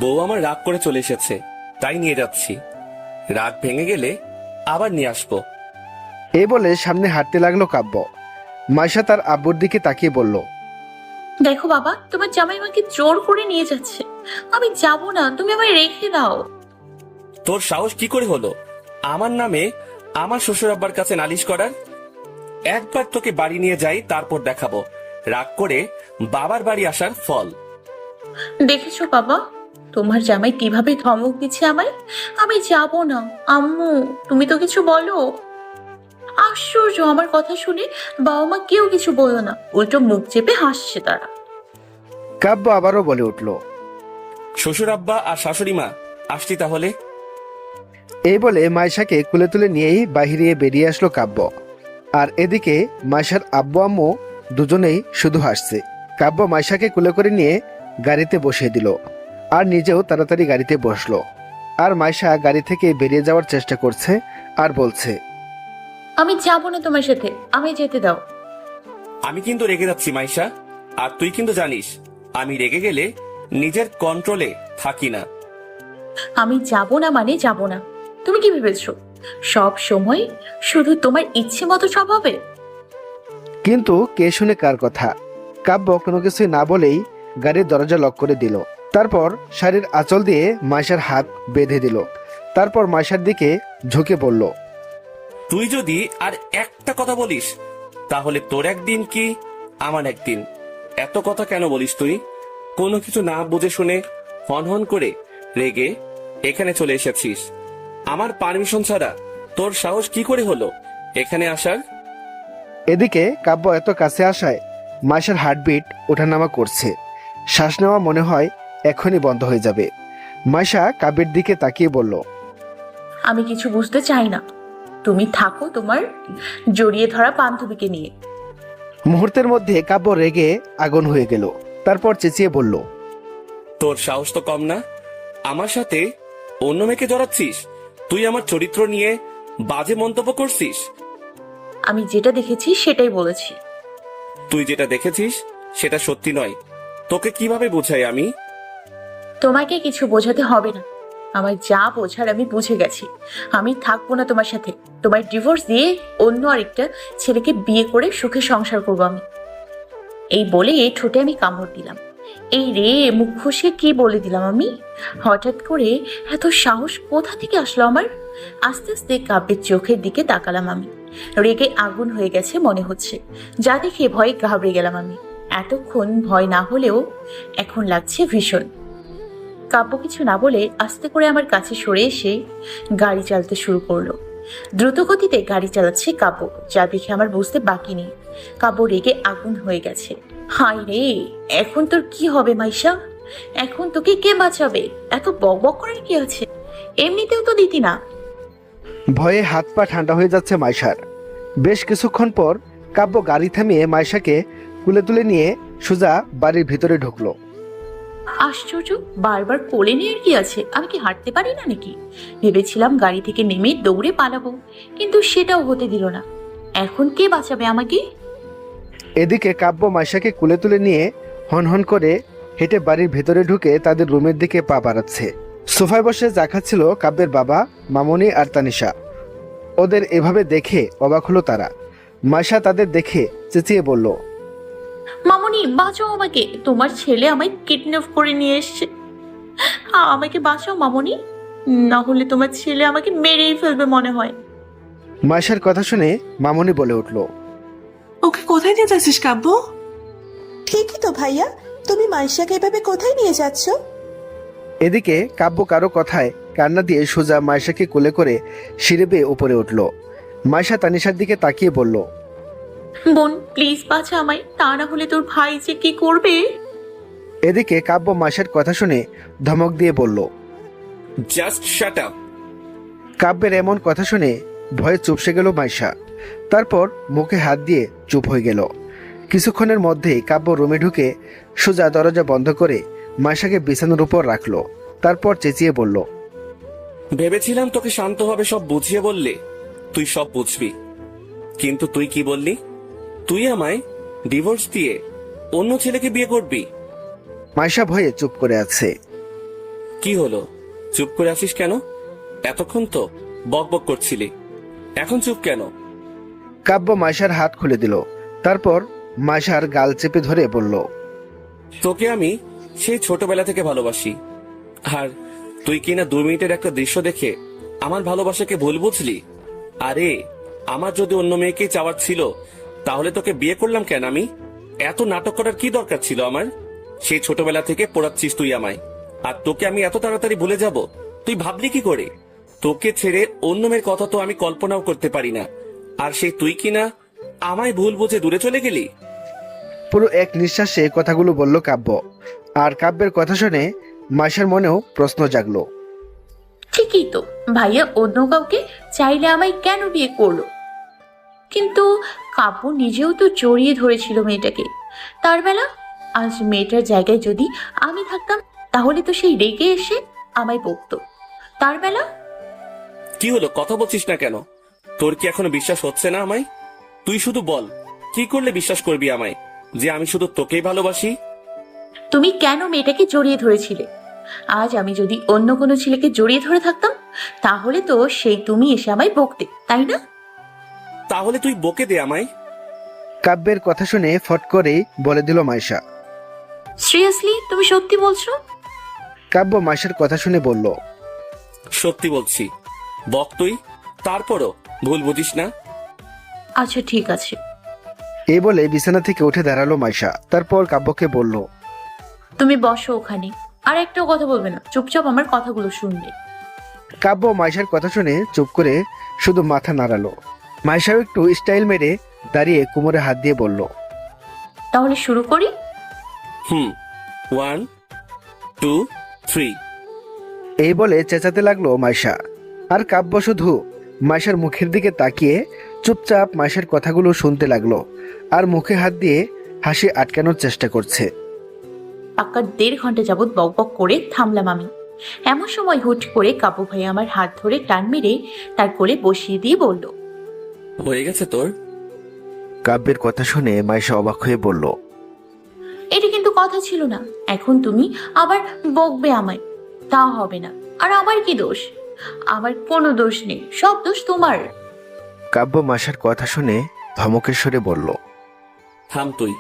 বউ আমার রাগ করে চলে এসেছে, তাই নিয়ে যাচ্ছি। রাগ ভেঙে গেলে আবার নিয়ে আসবো। এই বলে সামনে হাঁটতে লাগলো কাব্য। মাইশা তার আব্বুর দিকে তাকিয়ে বলল, দেখো বাবা, তোমার জামাই আমাকে জোর করে নিয়ে যাচ্ছে। আমি যাব না, তুমি আমায় রেখে দাও। তোর সাহস কি করে হলো আমার নামে আমার শ্বশুর আব্বার কাছে নালিশ করার? একবার তোকে বাড়ি নিয়ে যাই, তারপর দেখাবো রাগ করে বাবার বাড়ি আসার ফল। দেখেছো বাবা, তোমার জামাই কিভাবে ধমক দিচ্ছে আমায়। আমি যাব না। আম্মু, তুমি তো কিছু বলো। আশ্চর্য, আমার কথা শুনে বাবা মা কেউ কিছু বলো না, উল্টো মুখ চেপে হাসছে তারা। কাব্য আবারও বলে উঠল, শ্বশুর আব্বা আর শাশুড়ি মা, আসছি তাহলে। এই বলে মাইশাকে কুলে তুলে নিয়েই বাহিরে বেরিয়ে আসলো কাব্য। আর এদিকে মাইশার আব্বু আম্মু দুজনেই শুধু হাসছে। কাব্য মাইশাকে কুলে করে নিয়ে গাড়িতে বসিয়ে দিল আর নিজেও তাড়াতাড়ি গাড়িতে বসলো। আর মাইশা গাড়ি থেকে বেরিয়ে যাওয়ার চেষ্টা করছে আর বলছে, আমি যাব না তোমার সাথে, আমি যেতে দাও। আমি কিন্তু রেগে যাচ্ছি মাইশা, আর তুই কিন্তু জানিস আমি রেগে গেলে নিজের কন্ট্রোলে থাকি না। আমি যাব না মানে যাব না। তুমি কি ভেবেছো সব সময় শুধু তোমার ইচ্ছে মতো সব হবে? কিন্তু কে শুনে কার কথা। কাব্য কোনো কিছুই না বলেই গাড়ির দরজা লক করে দিল। তারপর শাড়ির আঁচল দিয়ে মাইশার হাত বেঁধে দিল। তারপর মাইশার দিকে ঝুঁকে বলল, তুই যদি আর একটা কথা বলিস তাহলে তোর একদিন কি আমার একদিন। এত কথা কেন বলিস তুই? কোনো কিছু না বুঝে শুনে হন হন করে রেগে এখানে চলে এসেছিস। আমার পারমিশন ছাড়া তোর সাহস কি করে হলো এখানে আসার? এদিকে কাব্য এত কাছে আসায় মাইশার হার্টবিট ওঠানামা করছে। শ্বাস নেওয়া মনে হয় এখনই বন্ধ হয়ে যাবে। মাইশা কাব্যের দিকে তাকিয়ে বলল, আমি কিছু বুঝতে চাই না। তুমি থাকো তোমার জড়িয়ে ধরা বান্ধবীকে নিয়ে। মুহূর্তের মধ্যে কাব্য রেগে আগুন হয়ে গেল। তারপর চেঁচিয়ে বলল, তোর সাহস তো কম না, আমার সাথে অন্য মেয়েকে জড়াচ্ছিস। তুই আমার চরিত্র নিয়ে বাজে মন্তব্য করছিস। আমি যেটা দেখেছি সেটাই বলেছি। তুই যেটা দেখেছিস সেটা সত্যি নয়। তোকে কিভাবে বোঝাই আমি? তোমাকে কিছু বোঝাতে হবে না। আমার যা বোঝার আমি বুঝে গেছি। আমি থাকবো না তোমার সাথে। তোমার ডিভোর্স দিয়ে অন্য আরেকটা ছেলেকে বিয়ে করে সুখে সংসার করবো আমি। এই বলে ঠোঁটে আমি কামড় দিলাম। এই রে, মুখ ফসকে কি বলে দিলাম আমি? হঠাৎ করে এত সাহস কোথা থেকে আসলো আমার? আস্তে আস্তে কাব্যের চোখের দিকে তাকালাম আমি। রেগে আগুন হয়ে গেছে মনে হচ্ছে, যা দেখে ভয়ে ঘাবড়ে গেলাম আমি। এতক্ষণ ভয় না হলেও এখন লাগছে ভীষণ। কাব্য কিছু না বলে আস্তে করে আমার কাছে সরে এসে গাড়ি চালাতে শুরু করলো। দ্রুত গতিতে গাড়ি চালাচ্ছে কাব্য, যা দেখে আমার বুঝতে বাকি নেই কাব্য রেগে আগুন হয়ে গেছে। হাই রে, এখন তোর কি হবে মাইশা? এখন তোকে কে বাঁচাবে? এত বক বক করার কি আছে? এমনিতেও তো দিতি না। ভয়ে হাত পা ঠান্ডা হয়ে যাচ্ছে মাইশার। বেশ কিছুক্ষণ পর কাব্য গাড়ি থামিয়ে মাইশাকে কুলে তুলে নিয়ে সোজা বাড়ির ভিতরে ঢুকলো। আশ্চর্য, বারবার কোলে নিয়ে কি আছে? আমি কি হাঁটতে পারি না নাকি? ভেবেছিলাম গাড়ি থেকে নেমে দৌড়ে পালাবো, কিন্তু সেটাও হতে দিল না। এখন কে বাঁচাবে আমাকে? এদিকে কাব্য মাইশাকে কুলে তুলে নিয়ে হনহন করে হেঁটে বাড়ির ভেতরে ঢুকে তাদের রুমের দিকে পা বাড়াচ্ছে। সোফায় বসে চা খাচ্ছিল কাব্যের বাবা, মামনি আর তানিশা। ওদের এভাবে দেখে অবাক হলো তারা। মাইশা তাদের দেখে চেঁচিয়ে বলল, মামনি, বাঁচাও আমাকে। তোমার ছেলে আমায় কিডন্যাপ করে নিয়ে এসছে। আমাকে বাঁচাও মামনি, না হলে তোমার ছেলে আমাকে মেরেই ফেলবে মনে হয়। মাইশার কথা শুনে মামনি বলে উঠল, ওকে কোথায় নিয়ে যাচ্ছিস কাব্য? ঠিকই তো ভাইয়া, তুমি মাইশাকে এভাবে কোথায় নিয়ে যাচ্ছ? এদিকে কাব্য কারো কথায় কান্না দিয়ে সোজা মাইশাকে কোলে করে সিঁড়ি বেয়ে উপরে উঠল। মাইশা তানিশার দিকে তাকিয়ে বলল, বোন প্লিজ বাঁচা আমায়, তা না হলে তোর ভাই যে কি করবে। এদিকে কাব্য মাইশার কথা শুনে ধমক দিয়ে বলল, জাস্ট শাট আপ। কাব্যের এমন কথা শুনে ভয়ে চুপসে গেল মাইশা। তারপর মুখে হাত দিয়ে চুপ হয়ে গেল। কিছুক্ষণের মধ্যেই কাব্য রুমে ঢুকে সোজা দরজা বন্ধ করে মাইশাকে বিছানার উপর রাখলো। তারপর চেঁচিয়ে বলল, ভেবেছিলাম তোকে শান্তভাবে সব বুঝিয়ে বললে তুই সব বুঝবি, কিন্তু তুই কি বললি? তুই আমায় ডিভোর্স দিয়ে অন্য ছেলেকে বিয়ে করবি। মাইশা ভয়ে চুপ করে আছে। কি হলো, চুপ করে আছিস কেন? এতক্ষণ তো বক বক করছিলি, এখন চুপ কেন? কাব্য মাইশার হাত খুলে দিল। তারপর মাইশার গাল চেপে ধরে বলল, তোকে আমি সেই ছোটবেলা থেকে ভালোবাসি, আর তুই কিনা 2 মিনিটের একটা দৃশ্য দেখে আমার ভালোবাসাকে ভুল বুঝলি। আরে আমার যদি অন্য মেয়েকে চাওয়ার ছিল তাহলে তোকে বিয়ে করলাম কেন আমি? এত নাটক করার কি দরকার ছিল আমার? সেই ছোটবেলা থেকে পড়াচ্ছিস তুই আমায়, আর তোকে আমি এত তাড়াতাড়ি ভুলে যাব তুই ভাবলি কি করে? তোকে ছেড়ে অন্য মেয়ের কথা তো আমি কল্পনাও করতে পারি না, আর সেই তুই কিনা আমায় ভুল বুঝে দূরে চলে গেলি। পুরো এক নিঃশ্বাসে কথাগুলো বলল কাব্য। আর কাব্যের কথা শুনে মাইশার মনেও প্রশ্ন জাগলো। ঠিকই তো, ভাইয়া অন্য কাউকে চাইলে আমায় কেন বিয়ে করলো? কিন্তু কাব্য নিজেও তো জড়িয়ে ধরেছিল মেয়েটাকে। তার বেলা আজ মেয়েটার জায়গায় যদি আমি থাকতাম তাহলে তো সেই রেগে এসে আমায় বকতো। তার বেলা কি হলো, কথা বলছিস না কেন? তোর কি এখনো বিশ্বাস হচ্ছে না আমায়? তুই শুধু বল, কি করলে বিশ্বাস করবি আমায় যে আমি শুধু তোকেই ভালোবাসি? তুমি কেন মেয়েটাকে জড়িয়ে ধরেছিলে? আজ আমি যদি অন্য কোনো ছেলেকে জড়িয়ে ধরে থাকতাম, তাহলে তো সেই তুমি এসে আমায় বকতে, তাই না? তাহলে তুই বকে দে আমায়। কাব্যের কথা শুনে ফট করেই বলে দিল মাইশা। সিরিয়াসলি তুমি সত্যি বলছো? কাব্য মাইশার কথা শুনে বলল, সত্যি বলছি, বক তুই, তারপরও ভুল বুঝিস না। আচ্ছা ঠিক আছে। এই বলে বিছানা থেকে উঠে দাঁড়ালো মাইশা। তারপর কাব্যকে বলল, তুমি বসো ওখানে, আর একটাও কথা বলবে না, চুপচাপ আমার কথাগুলো শুনবে। কাব্য মাইশার কথা শুনে চুপ করে শুধু মাথা নাড়ালো। মাইশাও একটু স্টাইল মেরে দাঁড়িয়ে কোমরে হাত দিয়ে বলল, তাহলে শুরু করি। 1 2 3। এই বলে চেঁচাতে লাগলো মাইশা। আর কাব্য শুধু মাইশার মুখের দিকে তাকিয়ে চুপচাপ মাইশার কথাগুলো শুনতে লাগলো আর মুখে হাত দিয়ে হাসি আটকানোর চেষ্টা করছে। পাক্কা 1.5 ঘন্টা যাবৎ বক বক করে থামলাম আমি। এমন সময় হুট করে কাবু ভাই আমার হাত ধরে টান মেরে তার কোলে বসিয়ে দিয়ে বলল, হয়ে গেছে তোর? কাব্যের কথা শুনে মাইশা অবাক হয়ে বলল, এটা কিন্তু কথা ছিল না, এখন তুমি আবার বকবে আমায়? তা হবে না। আর আমার কি দোষ? আমার কোনো দোষ নেই, সব দোষ তোমার। কাব্য মাইশার কথা শুনে ধমকের স্বরে বলল, থাম তুই।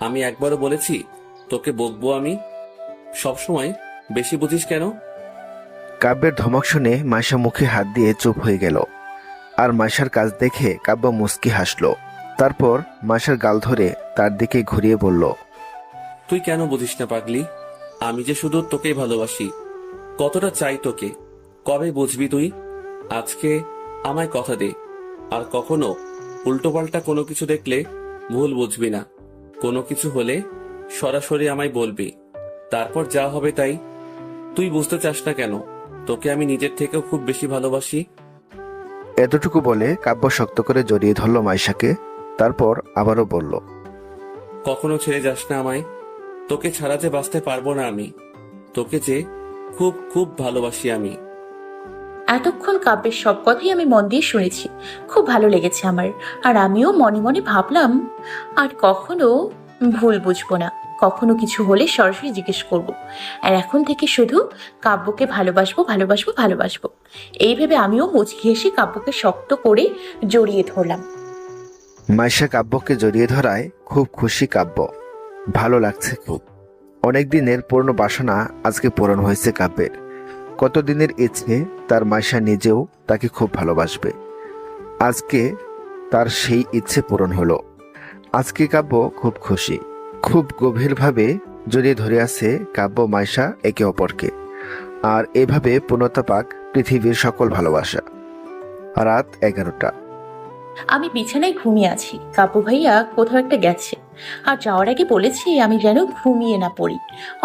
আমি একবারও বলেছি তোকে বকবো আমি? সবসময় বেশি বুঝিস কেন? কাব্যের ধমক শুনে মাইশা মুখে হাত দিয়ে চুপ হয়ে গেল। আর মাইশার কাজ দেখে কাব্য মুচকি হাসলো। তারপর মাইশার গাল ধরে তার দিকে ঘুরিয়ে বলল, তুই কেন বুঝিস না পাগলি? আমি যে শুধু তোকেই ভালোবাসি, কতটা চাই তোকে, কবে বুঝবি তুই? আজকে আমায় কথা দে, আর কখনো উল্টোপাল্টা কোনো কিছু দেখলে ভুল বুঝবি না। কোনো কিছু হলে সরাসরি আমায় বলবি, তারপর যা হবে তাই। তুই বুঝতে চাস না কেন তোকে আমি নিজের থেকেও খুব বেশি ভালোবাসি? এতটুকু বলে কাব্য শক্ত করে জড়িয়ে ধরল মাইশাকে। তারপর আবারও বলল, কখনো ছেড়ে যাস না আমায়। তোকে ছাড়া যে বাঁচতে পারবো না আমি। তোকে যে খুব খুব ভালোবাসি আমি। এতক্ষণ কাব্যের সব কথাই আমি মন দিয়ে শুনেছি, খুব ভালো লেগেছে আমার। আর আমিও মনে মনে ভাবলাম, আর কখনো ভুল বুঝবো না, কখনো কিছু হলে সরাসরি জিজ্ঞেস করব। আর এখন থেকে শুধু কাব্যকে ভালোবাসবো ভালোবাসবো ভালোবাসবো, এই ভেবে আমিও মুচকি হেসে কাব্যকে শক্ত করে জড়িয়ে ধরলাম। মাইশা কাব্যকে জড়িয়ে ধরায় খুব খুশি কাব্য। ভালো লাগছে খুব। অনেক দিনের পুরনো বাসনা আজকে পূরণ হয়েছে কাব্যের। কতদিনের ইচ্ছে তার মাইশা নিজেও তাকে খুব ভালোবাসবে। আজকে তার সেই ইচ্ছে পূরণ হলো। আজকে কাব্য খুব খুশি। খুব গভীরভাবে জড়িয়ে ধরে আছে কাব্য মাইশা একে অপরকে। আর এভাবে পূর্ণতা পাক পৃথিবীর সকল ভালোবাসা। রাত 11টা। আমি বিছানায় ঘুমিয়ে আছি, কাব্য ভাইয়া কোথাও একটা গেছে। আর যাওয়ার আগে বলেছি আমি যেন ঘুমিয়ে না পড়ি।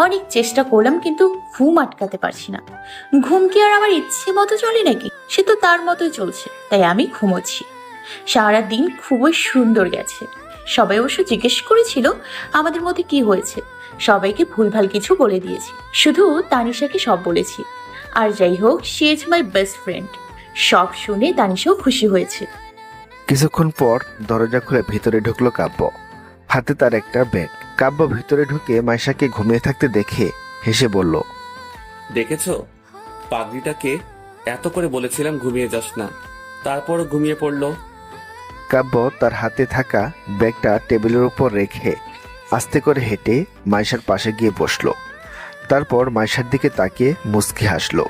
অনেক চেষ্টা করলাম কিন্তু ঘুম আটকাতে পারছি না। ঘুম কি আর আমার ইচ্ছে মতো চলে নাকি? সে তো তার মতোই চলছে, তাই আমি ঘুমোচ্ছি। সারা দিন খুবই সুন্দর গেছে। সবাই অবশ্য জিজ্ঞেস করেছিল আমাদের মধ্যে কি হয়েছে। সবাইকে ভুলভাল কিছু বলে দিয়েছি, শুধু তানিশাকে সব বলেছি। আর যাই হোক, she is my best friend. সব শুনে তানিশাও খুশি হয়েছে। কিছুক্ষণ পর দরজা খুলে ভিতরে ঢুকলো কাব্য। হাতে তার একটা ব্যাগ। কাব্য ভিতরে ঢুকে মাইশাকে ঘুমিয়ে থাকতে দেখে হেসে বলল, দেখেছো পাগড়িটাকে? এত করে বলেছিলাম ঘুমিয়ে যাস না, তারপরও ঘুমিয়ে পড়লো। কাব্য তার হাতে থাকা ব্যাগটা টেবিলের উপর রেখে আস্তে করে হেঁটে মাইশার পাশে গিয়ে বসলো। তারপর মাইশার দিকে তাকিয়ে মুচকি হাসলো।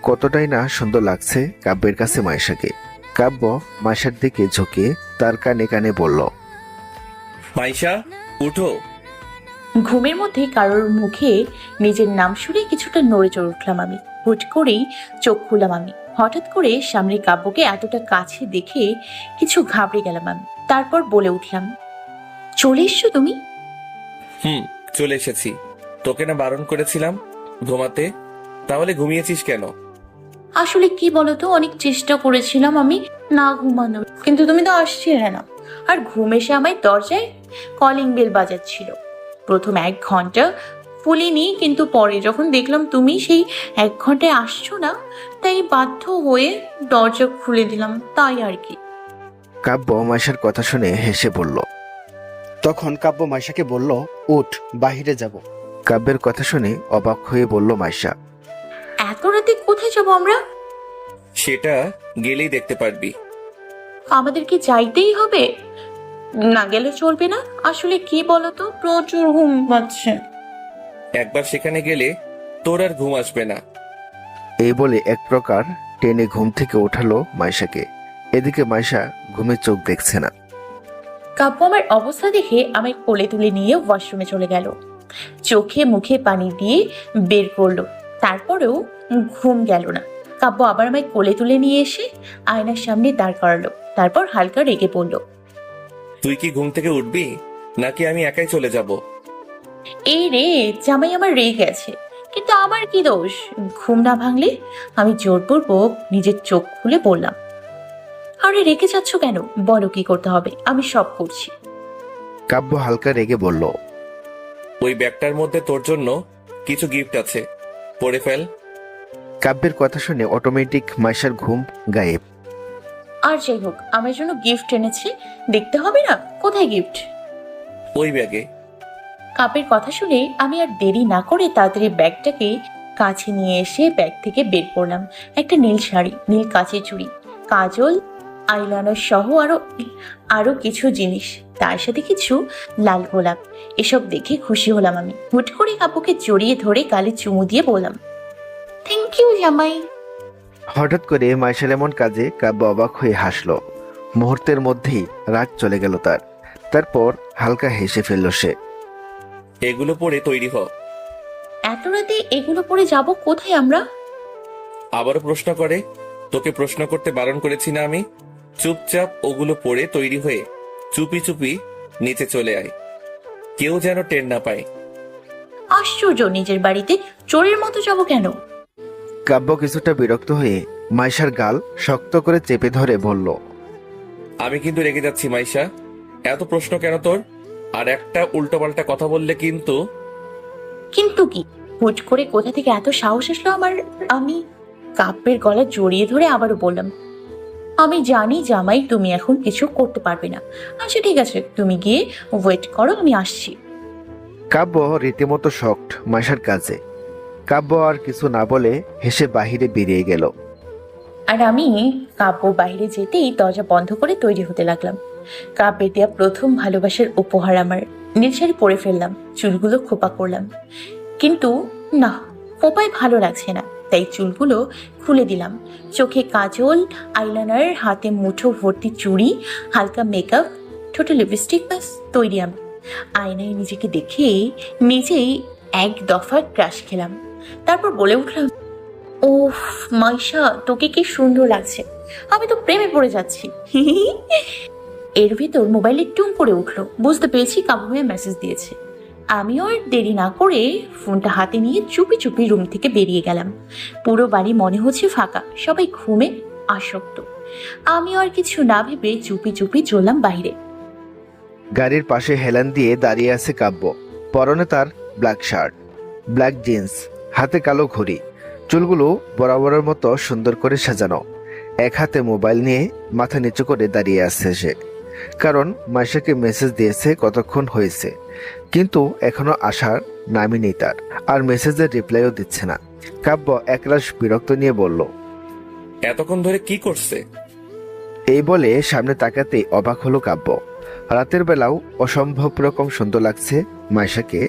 কতটাই না সুন্দর লাগছে কাব্যের কাছে মাইশাকে। কাব্য মাইশার দিকে ঝুঁকে তার কানে কানে বলল, মাইশা উঠো। ঘুমের মধ্যে কারোর মুখে নিজের নাম শুনে কিছুটা নড়ে চড়ে উঠলাম আমি। হুট করেই চোখ খুললাম আমি। হঠাৎ করে সামনে কাব্যকে এতটা কাছে দেখে কিছু ঘাবড়ে গেলাম আমি। তারপর বলে উঠলাম, চলে এসছো তুমি? চলে এসেছি। তোকে না বারণ করেছিলাম ঘুমাতে? তাহলে ঘুমিয়েছিস কেন? আসলে কি বলতো, অনেক চেষ্টা করেছিলাম আমি না ঘুমানোর, কিন্তু তুমি তো আসছিলে না। আর ঘুম এসে আমায় দরজায় কলিং বেল বাজাচ্ছিল। প্রথম 1 ঘন্টা ফুলিনি, কিন্তু পরে যখন দেখলাম তুমি সেই 1 ঘন্টায় আসছো না, তাই বাধ্য হয়ে দরজা খুলে দিলাম, তাই আর কি। কাব্য মাইশার কথা শুনে হেসে বলল। তখন কাব্য মাইশাকে বলল, উঠ, বাহিরে যাব। কাব্যের কথা শুনে অবাক হয়ে বলল মাইশা। এত রাতে কোথায় যাবো আমরা? সেটা গেলেই দেখতে পারবি। আমাদের কি যাইতেই হবে? না গেলে চলবে না? আসলে কি বলতো, প্রচুর ঘুম পাচ্ছে। একবার সেখানে গেলে তোর আর ঘুম আসবে না। এই বলে এক প্রকার টেনে ঘুম থেকে ওঠালো মাইশাকে। এদিকে মাইশা ঘুমে চোখ দেখছে না। কাব্য আমার অবস্থা দেখে আমায় কোলে তুলে নিয়ে ওয়াশরুমে চলে গেল। চোখে মুখে পানি দিয়ে বের করলো, তারপরেও ঘুম গেল না। কাব্য আবার আমায় কোলে তুলে নিয়ে এসে আয়নার সামনে দাঁড় করালো, তারপর হালকা রেগে পড়লো। তুই কি ঘুম থেকে উঠবি নাকি আমি একাই চলে যাব? এই রে, জামাই আমার রেগে গেছে, কিন্তু আমার কি দোষ? ঘুম না ভাঙলে? আমি জোরপূর্বক নিজের চোখ খুলে বললাম, আরে রেগে যাচ্ছ কেন? বলো কি করতে হবে, আমি সব করছি। কাব্য হালকা রেগে বলল, ওই ব্যাগটার মধ্যে তোর জন্য কিছু গিফট আছে, পড়ে ফেল। কাব্যের কথা শুনে অটোমেটিক মাইশার ঘুম গায়েব। আর যাই হোক, আমার জন্য গিফট এনেছে, দেখতে হবে না? কোথায় গিফট? ওই ব্যাগে। কাপের কথা শুনে আমি আর দেরি না করে তাড়াতাড়ি ব্যাগটাকে কাছে নিয়ে এসে ব্যাগ থেকে বের করলাম একটা নীল শাড়ি, নীল কাচের চুড়ি, কাজল, আইলাইনার সহ আরো কিছু জিনিস, তার সাথে কিছু লাল গোলাপ। এসব দেখে খুশি হলাম আমি। হুট করে কাপুকে জড়িয়ে ধরে গালে চুমু দিয়ে বললাম, থ্যাংক ইউ জামাই। হঠাৎ করে মাইশার এমন কাজে কাব্য অবাক হয়ে হাসলো। মুহূর্তের মধ্যেই রাগ চলে গেল তার। তারপর হালকা হেসে ফেলল সে। এগুলো পরে তৈরি হ। এত রাতে এগুলো পরে যাব কোথায় আমরা? আবারও প্রশ্ন করে? তোকে প্রশ্ন করতে বারণ করেছি না আমি? চুপচাপ ওগুলো পরে তৈরি হয়ে চুপি চুপি নিচে চলে আয়, কেউ যেন টের না পায়। আশ্চর্য, নিজের বাড়িতে চোরের মতো যাব কেন? কাব্য কিছুটা বিরক্ত হয়ে মাইশার গাল শক্ত করে চেপে ধরে বলল, আমি কিন্তু রেগে যাচ্ছি মাইশা, এত প্রশ্ন কেন তোর? আর একটা উল্টোপাল্টা কথা বললে কিন্তু। কিন্তু কি? হুট করে কোথা থেকে এত সাহস আসলো আমার? আমি কাপের গলা জড়িয়ে ধরে আবারও বললাম, আমি জানি জামাই তুমি এখন কিছু করতে পারবে না। আচ্ছা ঠিক আছে, তুমি গিয়ে ওয়েট করো, আমি আসছি। কাব্য রীতিমতো শকড মাইশার কাজে। কাব্য আর কিছু না বলে হেসে বাহিরে বেরিয়ে গেল। আর আমি কাব্য বাইরে যেতেই দরজা বন্ধ করে তৈরি হতে লাগলাম। কাব্যের দেয়া প্রথম ভালোবাসার উপহার আমার। নীল শাড়ি পরে ফেললাম, চুলগুলো খোপা করলাম, কিন্তু না, খোপায় ভালো লাগছে না, তাই চুলগুলো খুলে দিলাম। চোখে কাজল, আইলাইনার, হাতে মুঠো ভর্তি চুড়ি, হালকা মেকআপ, ঠোঁটে লিপস্টিক, ব্যাস তৈরি আমি। আয়নায় নিজেকে দেখে নিজেই এক দফা ক্রাশ খেলাম। তারপর বলে উঠলাম, ওহ মাইশা, তোকে কি সুন্দর লাগছে, আমি তো প্রেমে পড়ে যাচ্ছি। এর ভিতর মোবাইলে টুং করে উঠলো, বুঝতে পেরেছি কাবু ভাইয়া মেসেজ দিয়েছে। আমিও আর দেরি না করে ফোনটা হাতে নিয়ে চুপি চুপি রুম থেকে বেরিয়ে গেলাম। পুরো বাড়ি মনে হচ্ছে ফাঁকা, সবাই ঘুমে আসক্ত। আমিও আর কিছু না ভেবে চুপি চুপি চললাম বাইরে। গাড়ির পাশে হেলান দিয়ে দাঁড়িয়ে আছে কাব্য। পরনে তার ব্ল্যাক শার্ট, ব্ল্যাক জিন্স, হাতে কালো ঘড়ি, চুলগুলো বরাবরের মতো সুন্দর করে সাজানো। এক হাতে মোবাইল নিয়ে মাথা নিচু করে দাঁড়িয়ে আছে সে। কারণ মাইশাকে মেসেজ দিয়েছে কতক্ষণ হয়েছে, কিন্তু এখনো আসার নামই নেই তার, আর মেসেজের রিপ্লাইও দিচ্ছে না। কাব্য একরাশ বিরক্ত নিয়ে বলল, এতক্ষণ ধরে কি করছে? এই বলে সামনে তাকাতে অবাক হলো কাব্য। রাতের বেলাও অসম্ভব রকম সুন্দর লাগছে মাইশাকে।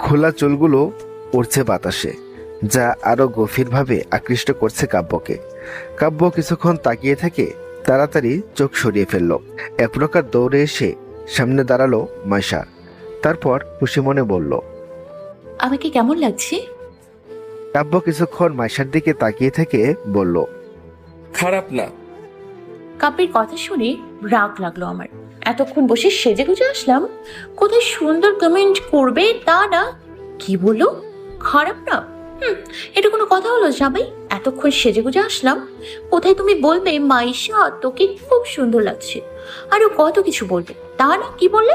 খোলা চুলগুলো উড়ছে বাতাসে, যা আরো গভীরভাবে আকৃষ্ট করছে কাব্যকে। কাব্য কিছুক্ষণ তাকিয়ে থেকে তাড়াতাড়ি চোখ সরিয়ে ফেলল। এক প্রকার দৌড়ে এসে সামনে দাঁড়ালো মাইশা। তারপর খুশি মনে বলল, আমাকে কেমন লাগছে? কাব্য কিছুক্ষণ মাইশার দিকে তাকিয়ে থেকে বলল, খারাপ না। কাপের কথা শুনে রাগ লাগলো আমার। এতক্ষণ বসে সেজে গুজে আসলাম, কোথায় সুন্দর কমেন্ট করবে তা না, কি বলো খারাপ না? এটা কোনো কথা হলো জামাই? এতক্ষণ সেজে গুজে আসলাম, কোথায় তুমি বলবে মাইশা তোকে খুব সুন্দর লাগছে, আরো কত কিছু বলবে, তা না? কি বললে?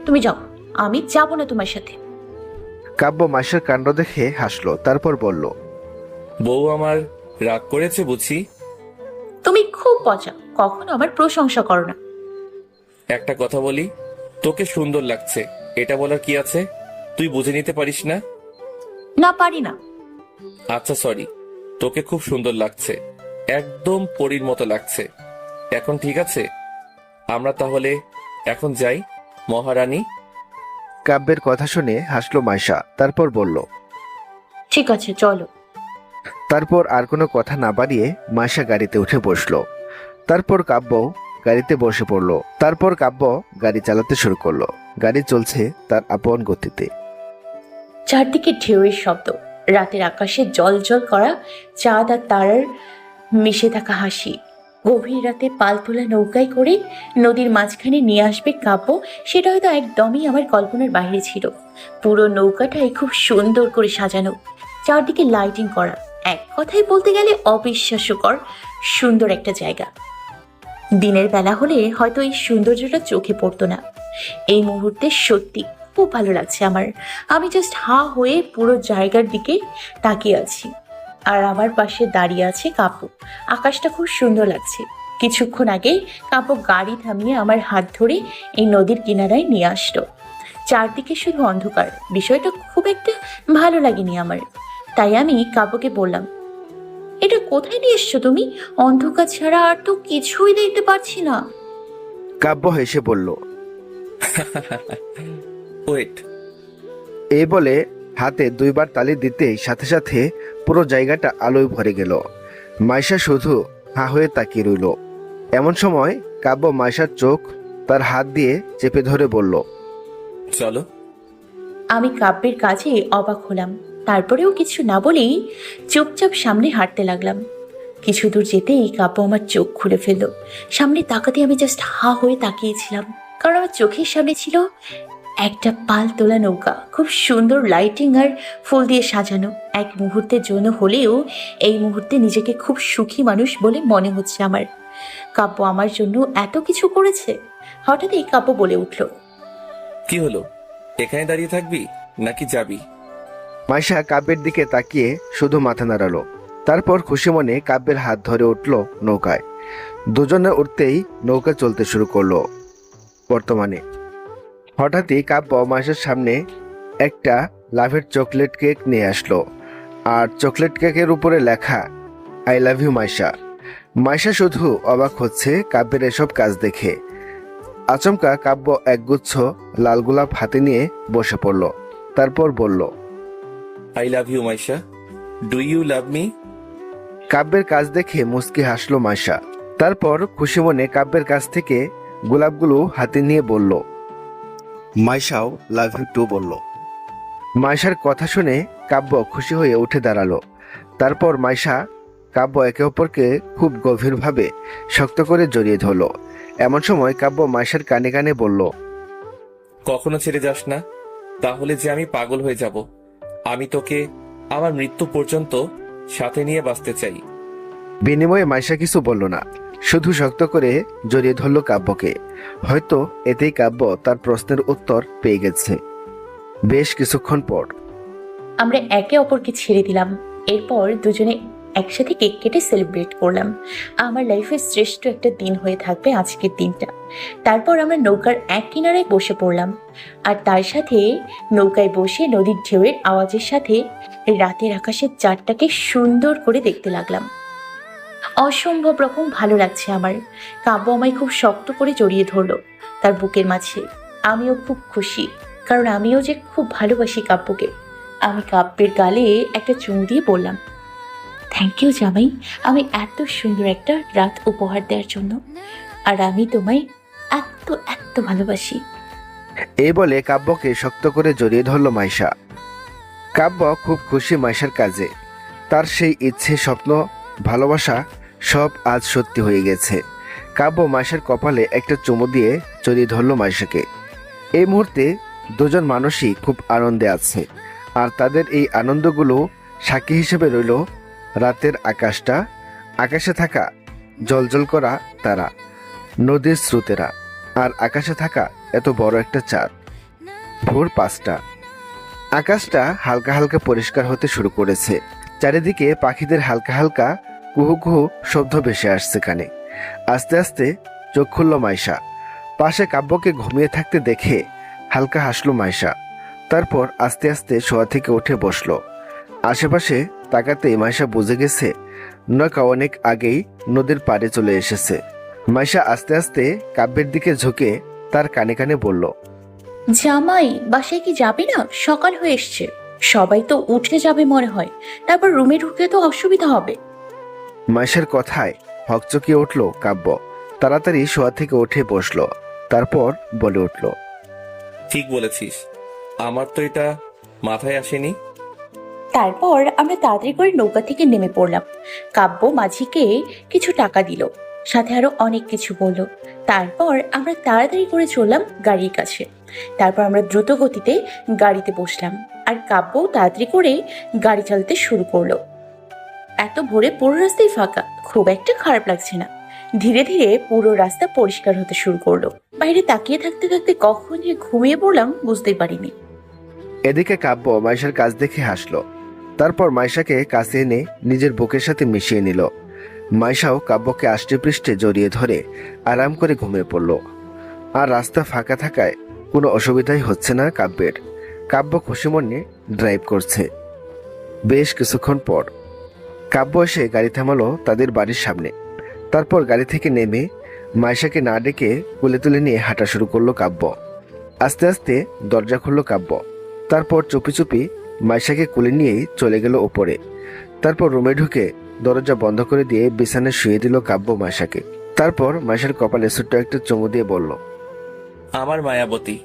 তুমি যাও, আমি যাব না তোমার সাথে। কাব্য মাইশার কাণ্ড দেখে হাসলো, তারপর বলল, বউ আমার রাগ করেছে বুঝি? তুমি খুব পচা, কখনো আমার প্রশংসা করো না। একটা কথা বলি, তোকে সুন্দর লাগছে এটা বলার কি আছে? তুই বুঝে নিতে পারিস না? না, পারি না। আচ্ছা সরি, তোকে খুব সুন্দর লাগছে, একদম পরীর মতো লাগছে। এখন ঠিক আছে, আমরা তাহলে এখন যাই মহারানী। কাব্যের কথা শুনে হাসলো মাইশা, তারপর বলল। ঠিক আছে, চলো। তারপর আর কোনো কথা না বাড়িয়ে মাইশা গাড়িতে উঠে বসলো। তারপর কাব্য গাড়িতে বসে পড়লো। তারপর কাব্য গাড়ি চালাতে শুরু করলো। গাড়ি চলছে তার আপন গতিতে। চারদিকে ঢেউয়ের শব্দ, রাতের আকাশে জল জল করা চাঁদ আর তারার মিশে থাকা হাসি। গভীর রাতে পালতোলা নৌকায় করে নদীর মাঝখানে নিয়ে আসবে কাব্য, সেটা হয়তো একদমই আমার কল্পনার বাইরে ছিল। পুরো নৌকাটাই খুব সুন্দর করে সাজানো, চারদিকে লাইটিং করা। এক কথায় বলতে গেলে অবিশ্বাস্যকর সুন্দর একটা জায়গা। দিনের বেলা হলে হয়তো এই সৌন্দর্যটা চোখে পড়তো না। এই মুহূর্তে সত্যি খুব ভালো লাগছে আমার। আমি জাস্ট হা হয়ে পুরো জায়গার দিকে তাকিয়ে আছি। আর আমার পাশে দাঁড়িয়ে আছে কাব্য। আকাশটা খুব সুন্দর লাগছে। কিছুক্ষণ আগে কাব্য গাড়ি থামিয়ে আমার হাত ধরে এই নদীর কিনারায় নিয়ে আসলো। চারদিকে শুধু অন্ধকার, বিষয়টা খুব একটা ভালো লাগেনি আমার। তাই আমি কাব্যকে বললাম, এটা কোথায় নিয়ে এসছো তুমি? অন্ধকার ছাড়া আর তো কিছুই দেখতে পাচ্ছি না। কাব্য হেসে বলল, ওয়েট। এই বলে হাতে দুইবার তালি দিতেই সাথে সাথে পুরো জায়গাটা আলোয় ভরে গেল। মাইশা শুধু হা হয়ে তাকিয়ে রইল। এমন সময় কাব্য মাইশার চোখ তার হাত দিয়ে চেপে ধরে বলল, চলো। আমি কাব্যের কাজে অবাক হলাম। তারপরেও কিছু না বলেই চুপচাপ সামনে হাঁটতে লাগলাম। কিছু দূর যেতেই কাব্য আমার চোখ খুলে ফেললো। সামনে তাকাতে আমি জাস্ট হা হয়ে তাকিয়েছিলাম, কারণ আমার চোখের সামনে ছিল একটা পাল তোলা নৌকা, খুব সুন্দর লাইটিং আর ফুল দিয়ে সাজানো। এক মুহূর্তের জন্য হলেও এই মুহূর্তে নিজেকে খুব সুখী মানুষ বলে মনে হচ্ছে আমার। কাব্য আমার জন্য এত কিছু করেছে। হঠাৎই কাব্য বলে উঠল, কি হলো, এখানে দাঁড়িয়ে থাকবি নাকি যাবি? মাইশা কাব্যের দিকে তাকিয়ে শুধু মাথা নাড়ালো। তারপর খুশি মনে কাব্যের হাত ধরে উঠল নৌকায়। দুজনে উঠতেই নৌকা চলতে শুরু করলো। বর্তমানে হঠাৎই কাব্য মাইশার সামনে একটা লাভের চকলেট কেক নিয়ে আসলো, আর চকলেট কেকের উপরে লেখা I love you Maisha. Maisha শুধু অবাক হচ্ছে কাব্যের এসব কাজ দেখে। আচমকা কাব্য একগুচ্ছ লাল গোলাপ হাতে নিয়ে বসে পড়ল। তারপর বলল, I love you Maisha, do you love me? কাব্যের কাজ দেখে মুচকি হাসলো মাইশা। তারপর খুশি মনে কাব্যের কাছ থেকে গোলাপগুলো হাতে নিয়ে বলল, মাইশাও লাভ ইউ টু বলল। মাইশার কথা শুনে কাব্য খুশি হয়ে উঠে দাঁড়ালো। তারপর মাইশা কাব্য একে অপরকে খুব গভীরভাবে শক্ত করে জড়িয়ে ধরলো। এমন সময় কাব্য মাইশার কানে কানে বলল, কখনো ছেড়ে যাস না, তাহলে যে আমি পাগল হয়ে যাব। আমি তোকে আমার মৃত্যু পর্যন্ত সাথে নিয়ে বাঁচতে চাই। বিনিময়ে মাইশা কিছু বলল না, শুধু শক্ত করে জড়িয়ে ধরল কাব্যকে। হয়তো এতেই কাব্য তার প্রশ্নের উত্তর পেয়ে গেছে। বেশ কিছুক্ষণ পর আমরা একে অপরকে ছেড়ে দিলাম। এরপর দুজনে একসাথে কেক কেটে সেলিব্রেট করলাম। আমার লাইফের শ্রেষ্ঠ একটা দিন হয়ে থাকবে আজকের দিনটা। তারপর আমরা নৌকার এক কিনারায় বসে পড়লাম, আর তার সাথে নৌকায় বসে নদীর ঢেউয়ের আওয়াজের সাথে রাতের আকাশের চাঁদটাকে সুন্দর করে দেখতে লাগলাম। অসম্ভব রকম ভালো লাগছে আমার। কাব্য আমায় খুব শক্ত করে জড়িয়ে ধরলো তার বুকের মাঝে। আমিও খুব খুশি, কারণ আমিও যে খুব ভালোবাসি কাব্যকে। আমি কাব্যের গালে একটা চুমু দিয়ে বললাম, থ্যাংক ইউ জামাই, আমি এত সুন্দর একটা রাত উপহার দেওয়ার জন্য। আর আমি তোমায় এত এত ভালোবাসি। এই বলে কাব্যকে শক্ত করে জড়িয়ে ধরল মাইশা। কাব্য খুব খুশি মাইশার কাজে। তার সেই ইচ্ছে, স্বপ্ন, ভালোবাসা সব আজ সত্যি হয়ে গেছে। কাব্য মাইশার কপালে একটা চুমু দিয়ে জড়িয়ে ধরল মাইশাকে। এই মুহূর্তে দুজন মানুষই খুব আনন্দে আছে, আর তাদের এই আনন্দগুলো সাক্ষী হিসেবে রইল রাতের আকাশটা, আকাশে থাকা জলজল করা তারা, নদীর স্রোতেরা, আর আকাশে থাকা এত বড় একটা চাঁদ। ভোর 5টা। আকাশটা হালকা হালকা পরিষ্কার হতে শুরু করেছে। চারিদিকে পাখিদের হালকা হালকা কুহু কুহু শব্দ ভেসে আসছে কানে। আস্তে আস্তে চোখ খুলল মাইশা। পাশে কাব্যকে ঘুমিয়ে থাকতে দেখে হালকা হাসলো মাইশা। তারপর আস্তে আস্তে শোয়া থেকে উঠে বসলো। আশেপাশে তাকাতে মাইশা বুঝে গেছে নৌকা অনেক আগেই নদীর পাড়ে চলে এসেছে। মাইশা আস্তে আস্তে কাব্যের দিকে ঝুঁকে তার কানে কানে বলল, জামাই বাসায় কি যাবি না? সকাল হয়ে এসছে, সবাই তো উঠে যাবে মনে হয়, তারপর রুমে ঢুকতে তো অসুবিধা হবে। মাইশার কথায় হকচকিয়ে উঠল কাব্য। তাড়াতাড়ি শোয়া থেকে উঠে বসলো, তারপর বলে উঠল, ঠিক বলেছিস, আমার তো এটা মাথায় আসেনি। তারপর আমরা তাড়াতাড়ি করে নৌকা থেকে নেমে পড়লাম। কাব্য মাঝিকে কিছু টাকা দিল, সাথে আরো অনেক কিছু বলল। তারপর আমরা তাড়াতাড়ি করে চললাম গাড়ির কাছে। তারপর আমরা দ্রুত গতিতে গাড়িতে বসলাম, আর কাব্য তাড়াতাড়ি করে গাড়ি চালাতে শুরু করলো। এত ভোরে পুরো রাস্তায় ফাঁকা, খুব একটা খারাপ লাগছে না। ধীরে ধীরে পুরো রাস্তা পরিষ্কার হতে শুরু করলো। বাইরে তাকিয়ে থাকতে থাকতে কখন যে ঘুমিয়ে পড়লাম বুঝতেই পারিনি। এদিকে কাব্য মাইশার কাজ দেখে হাসলো। তারপর মাইশাকে কাছে এনে নিজের বুকের সাথে মিশিয়ে নিল। মাইশাও কাব্যকে আষ্টে পৃষ্ঠে জড়িয়ে ধরে আরাম করে ঘুমিয়ে পড়ল। আর রাস্তা ফাঁকা থাকায় কোনো অসুবিধাই হচ্ছে না কাব্যের। কাব্য খুশি মনে ড্রাইভ করছে। বেশ কিছুক্ষণ পর কাব্য এসে গাড়ি থামালো তাদের বাড়ির সামনে। তারপর গাড়ি থেকে নেমে মাইশাকে না ডেকে কোলে তুলে নিয়ে হাঁটা শুরু করলো কাব্য। আস্তে আস্তে দরজা খুললো কাব্য। তারপর চুপি চুপি মাইশাকে কোলে নিয়েই চলে গেল ওপরে। তারপর রুমে ঢুকে দরজা বন্ধ করে দিয়ে বিছানায় শুয়ে দিল কাব্য মাইশাকে। তারপর মাইশার কপালে ছোট্ট একটা চুমু দিয়ে বলল, আমার মায়াবতী।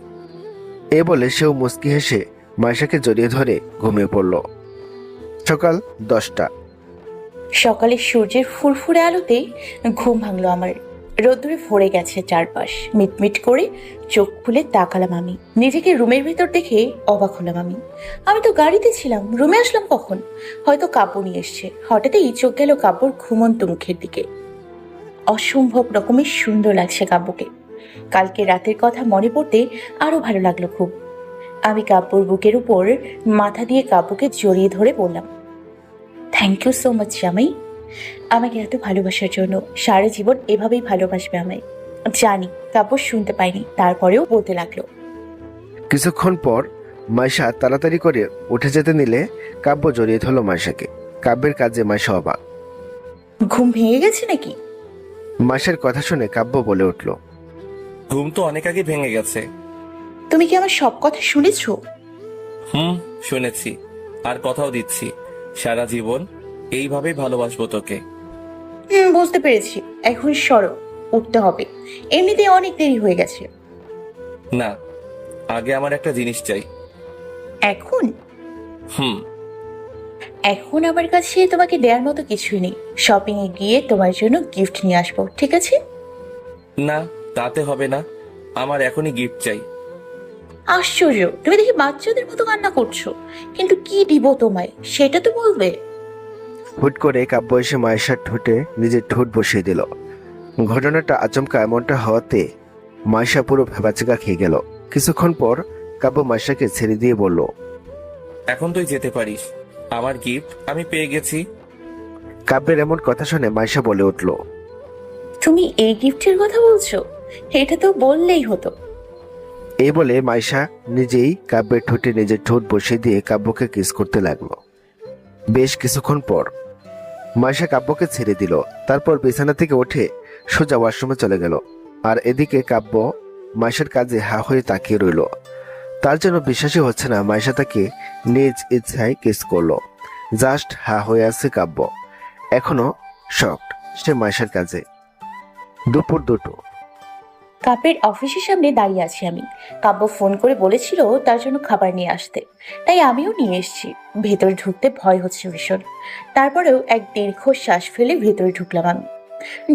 এ বলে সেও মুচকি হেসে মাইশাকে জড়িয়ে ধরে ঘুমিয়ে পড়ল। সকাল 10টা। সকালে সূর্যের ফুরফুরে আলোতে ঘুম ভাঙলো আমার। রোদ্দুরে ভরে গেছে চারপাশ। মিটমিট করে চোখ খুলে তাকালাম আমি। নিজেকে রুমের ভিতর দেখে অবাক হলাম আমি তো গাড়িতে ছিলাম, রুমে আসলাম কখন? হয়তো কাব্য নিয়ে এসছে। হঠাৎই চোখ গেল কাব্যর ঘুমন্ত মুখের দিকে। অসম্ভব রকমের সুন্দর লাগছে কাব্যকে। কালকে রাতের কথা মনে পড়তে আরো ভালো লাগলো খুব। আমি কাব্যর বুকের উপর মাথা দিয়ে কাব্যকে জড়িয়ে ধরে বললাম, থ্যাংক ইউ সো মাচ জামাই, আমাকে এত ভালোবাসার জন্য। সারা জীবন এভাবেই ভালোবাসবে আমায়। জানি কাব্য শুনতে পাইনি, তারপরেও বলতে লাগলো। কিছুক্ষণ পর মাইশা তাড়াতাড়ি করে উঠে যেতে নিলে কাব্য জড়িয়ে ধরল মাইশাকে। কাব্যের কাজে মাইশা অবাক। ঘুম ভেঙে গেছে নাকি? মাইশার কথা শুনে কাব্য বলে উঠল, ঘুম তো অনেক আগে ভেঙে গেছে। তুমি কি আমার সব কথা শুনেছো? শুনেছি, আর কথাও দিচ্ছি, সারা জীবন এইভাবেই ভালোবাসবো তোকে। বুঝতে পেরেছি। এখন সরো, উঠতে হবে। এমনিতেই অনেক দেরি হয়ে গেছে। না, আগে আমার একটা জিনিস চাই। এখন? হুম। এখন আমার কাছে তোমাকে দেওয়ার মতো কিছুই নেই। শপিং এ গিয়ে তোমার জন্য গিফট নিয়ে আসবো, ঠিক আছে? না, তাতে হবে না, আমার এখনই গিফট চাই। আশ্চর্য, তুমি দেখি বাচ্চাদের মতো কান্না করছো। কিন্তু কি দিব তোমায় সেটা তো বলবে। হুট করে কাব্য এসে মাইশার ঠোঁটে নিজের ঠোঁট বসিয়ে দিল। ঘটনাটা আচমকা এমনটা হওয়াতে মাইশা পুরো ভেবাচেকা খেয়ে গেল। কিছুক্ষণ পর কাব্য মাইশাকে ছেড়ে দিয়ে বলল, এখন তুই যেতে পারিস, আমার গিফট আমি পেয়ে গেছি। কাব্যের এমন কথা শুনে মাইশা বলে উঠল, তুমি এই গিফটের কথা বলছো? এটা তো বললেই হতো। এই বলে মাইশা নিজেই কাব্যের ঠোঁটে নিজের ঠোঁট বসিয়ে দিয়ে কাব্যকে কিস করতে লাগলো। বেশ কিছুক্ষণ পর মাইশা কাব্যকে ছেড়ে দিল। তারপর বিছানা থেকে উঠে সোজা ওয়াশরুমে চলে গেল। আর এদিকে কাব্য মাইশার কাজে হা হয়ে তাকিয়ে রইল। তার জন্য বিশ্বাসই হচ্ছে না মাইশা তাকে নিজ ইচ্ছায় কিস করলো। জাস্ট হা হয়ে আছে কাব্য, এখনো শকড সে মাইশার কাজে। দুপুর 2টো। কাব্যের অফিসের সামনে দাঁড়িয়ে আছি আমি। কাব্য ফোন করে বলেছিল তার জন্য খাবার নিয়ে আসতে, তাই আমিও নিয়ে এসেছি। ভেতরে ঢুকতে ভয় হচ্ছে ভীষণ। তারপরেও এক দীর্ঘ শ্বাস ফেলে ভেতরে ঢুকলাম আমি।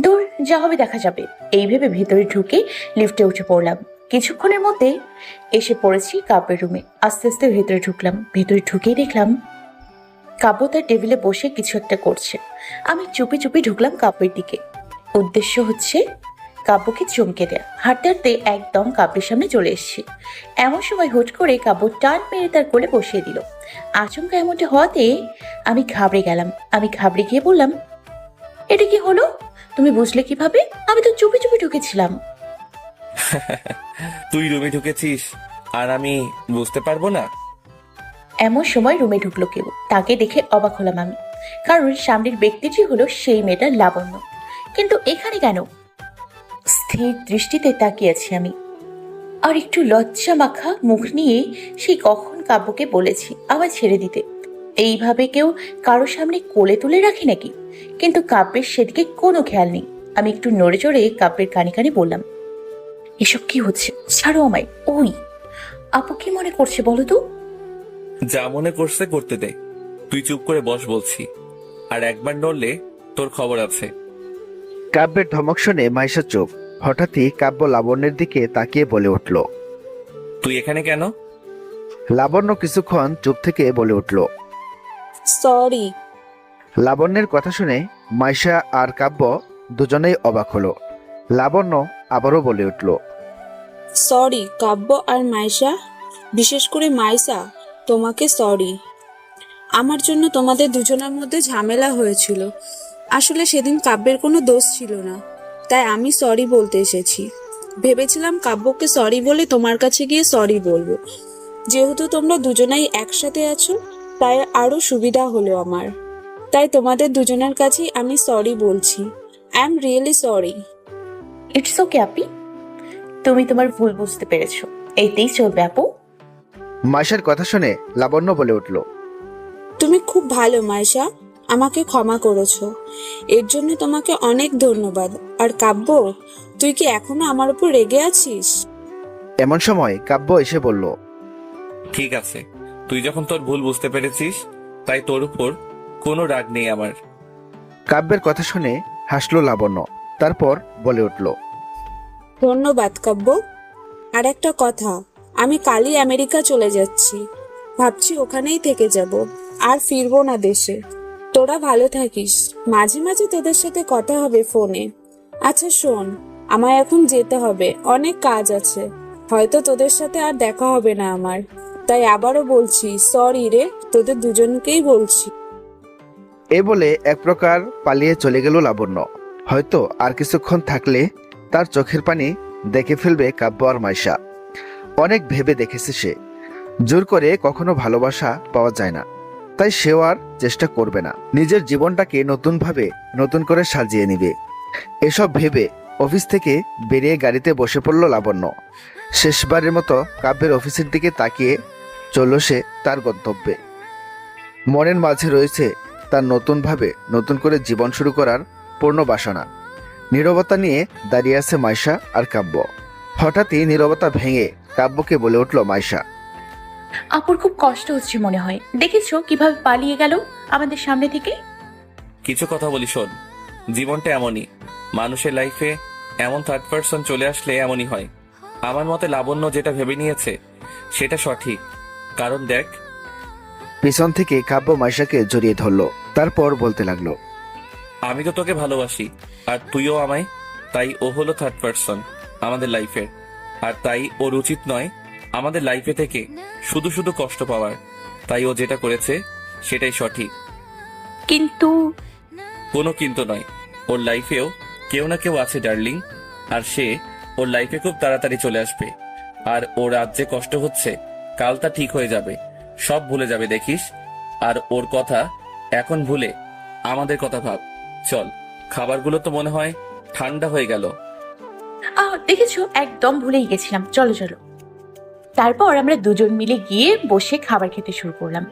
দূর, যা হবে দেখা যাবে, এই ভেবে ভেতরে ঢুকে লিফটে উঠে পড়লাম। কিছুক্ষণের মধ্যে এসে পড়েছি কাব্যের রুমে। আস্তে আস্তে ভেতরে ঢুকলাম। ভেতরে ঢুকেই দেখলাম কাব্য তার টেবিলে বসে কিছু একটা করছে। আমি চুপি চুপি ঢুকলাম কাব্যের দিকে। উদ্দেশ্য হচ্ছে কাব্যকে চমকে দেয়া। হাঁটতে হাঁটতে একদম কাব্যের সামনে চলে এসেছি। এমন সময় হুট করে কাব্য টান মেরে তার কোলে বসিয়ে দিল। আচমকা এমনটা হওয়াতে আমি ঘাবড়ে গেলাম। আমি ঘাবড়ে গিয়ে বললাম, এটা কি হলো? তুমি বুঝলে কিভাবে? আমি তো চুপি চুপি ঢুকেছিলাম। তুই রুমে ঢুকেছিস আর আমি বুঝতে পারবো না? এমন সময় রুমে ঢুকলো কেউ। তাকে দেখে অবাক হলাম আমি, কারণ সামনের ব্যক্তিটি হলো সেই মেয়েটার লাবণ্য। কিন্তু এখানে কেন? স্থির দৃষ্টিতে তাকিয়ে আছি আমি, আর একটু লজ্জা মাখা মুখ নিয়ে সেই কখন কাব্যকে বলেছি আবার ছেড়ে দিতে। এইভাবে কেউ কারো সামনে কোলে তুলে রাখে নাকি? কিন্তু কাব্যের সেদিকে কোনো খেয়াল নেই। আমি একটু নড়ে চড়ে কাব্যের কানে কানে বললাম, এসব কি হচ্ছে? ছাড়ো আমায়। ওই আপু কি মনে করছে বলো তো? যা মনে করছে করতে দে, তুই চুপ করে বস বলছি। আর একবার নড়লে তোর খবর আছে। কাব্যের ধমক শুনে মাইশা চুপ। হঠাৎই কাব্য লাবণ্যের দিকে তাকিয়ে বলে উঠল। তুই এখানে কেন? লাবণ্য কিছুক্ষণ চুপ থেকে বলে উঠল। সরি। লাবণ্যের কথা শুনে মাইশা আর কাব্য দুজনেই অবাক হলো। লাবণ্য আবারও বলে উঠল। সরি কাব্য আর মাইশা, বিশেষ করে মাইশা, তোমাকে সরি। আমার জন্য তোমাদের দুজনের মধ্যে ঝামেলা হয়েছিল। আসলে সেদিন কাব্যের কোনো দোষ ছিল না, তাই আমি সরি বলতে এসেছি। ভেবেছিলাম কাব্যকে সরি বলে তোমার কাছে গিয়ে সরি বলবো। যেহেতু তোমরা দুজনেই একসাথে আছো, তাই আরো সুবিধা হলো আমার। তাই তোমাদের দুজনের কাছেই আমি সরি বলছি। I am really sorry. It's okay আপি, তুমি তোমার ভুল বুঝতে পেরেছো, এইতেই চলবে আপু। মাইশার কথা শুনে লাবণ্য বলে উঠল। তুমি খুব ভালো মাইশা, আমাকে ক্ষমা করেছো, এর জন্য তোমাকে অনেক ধন্যবাদ। আর কাব্য, তুই কি এখনো আমার উপর রেগে আছিস? এমন সময় কাব্য এসে বলল। ঠিক আছে, তুই যখন তোর ভুল বুঝতে পেরেছিস, তাই তোর উপর কোনো রাগ নেই আমার। কাব্যের কথা শুনে হাসলো লাবণ্য, তারপর বলে উঠল। ধন্যবাদ কাব্য। আর একটা কথা, আমি কালই আমেরিকা চলে যাচ্ছি। ভাবছি ওখানেই থেকে যাব, আর ফিরবো না দেশে। তোরা ভালো থাকিস, মাঝে মাঝে তোদের সাথে কথা হবে ফোনে। আচ্ছা শোন, আমায় এখন যেতে হবে, অনেক কাজ আছে। হয়তো তোদের সাথে আর দেখা হবে না আমার, তাই আবারও বলছি সরি রে, তোদের দুজনকেই বলছি। এ বলে এক প্রকার পালিয়ে চলে গেল লাবণ্য। হয়তো আর কিছুক্ষণ থাকলে তার চোখের পানি দেখে ফেলবে কাব্য আর মাইশা। অনেক ভেবে দেখেছে সে, জোর করে কখনো ভালোবাসা পাওয়া যায় না, তাই সেও আর চেষ্টা করবে না। নিজের জীবনটাকে নতুন করে সাজিয়ে নিবে। এসব ভেবে অফিস থেকে বেরিয়ে গাড়িতে বসে পড়ল লাবণ্য। শেষবারের মতো কাব্যের অফিসের দিকে তাকিয়ে চলল সে তার গন্তব্যে। মনের মাঝে রয়েছে তার নতুন করে জীবন শুরু করার পূর্ণ বাসনা। নীরবতা নিয়ে দাঁড়িয়ে আছে মাইশা আর কাব্য। হঠাৎই নীরবতা ভেঙে কাব্যকে বলে উঠল মাইশা। আপুর খুব কষ্ট হচ্ছে মনে হয়, দেখেছো কিভাবে পালিয়ে গেল আমাদের সামনে থেকে। কিছু কথা বলি শোন, জীবনটা এমনই, মানুষের লাইফে এমন থার্ড পার্সন চলে আসলে এমনই হয়। আমার মতে লাবণ্য যেটা ভেবে নিয়েছে সেটা সঠিক, কারণ দেখ। পিছন থেকে কাব্য মাইশাকে জড়িয়ে ধরলো, তারপর বলতে লাগলো। আমি তো তোকে ভালোবাসি, আর তুইও আমায়, তাই ও হলো থার্ড পার্সন আমাদের লাইফের। আর তাই ওর উচিত নয় আমাদের লাইফে থেকে শুধু শুধু কষ্ট পাওয়ার। তাই ও যেটা করেছে সেটাই সঠিক। কিন্তু কোনো কিন্তু নয়, ওর লাইফেও কেউ না কেউ আছে ডার্লিং, আর সে ওর লাইফে খুব তাড়াতাড়ি চলে আসবে। আর ওর আজ যে কষ্ট হচ্ছে, কাল তা ঠিক হয়ে যাবে, সব ভুলে যাবে দেখিস। আর ওর কথা এখন ভুলে আমাদের কথা ভাব। চল, খাবারগুলো তো মনে হয় ঠান্ডা হয়ে গেল। দেখেছো, একদম ভুলেই গেছিলাম, চলো চলো। তারপর আমরা দুজন মিলে গিয়ে বসে খাবার খেতে শুরু করলাম।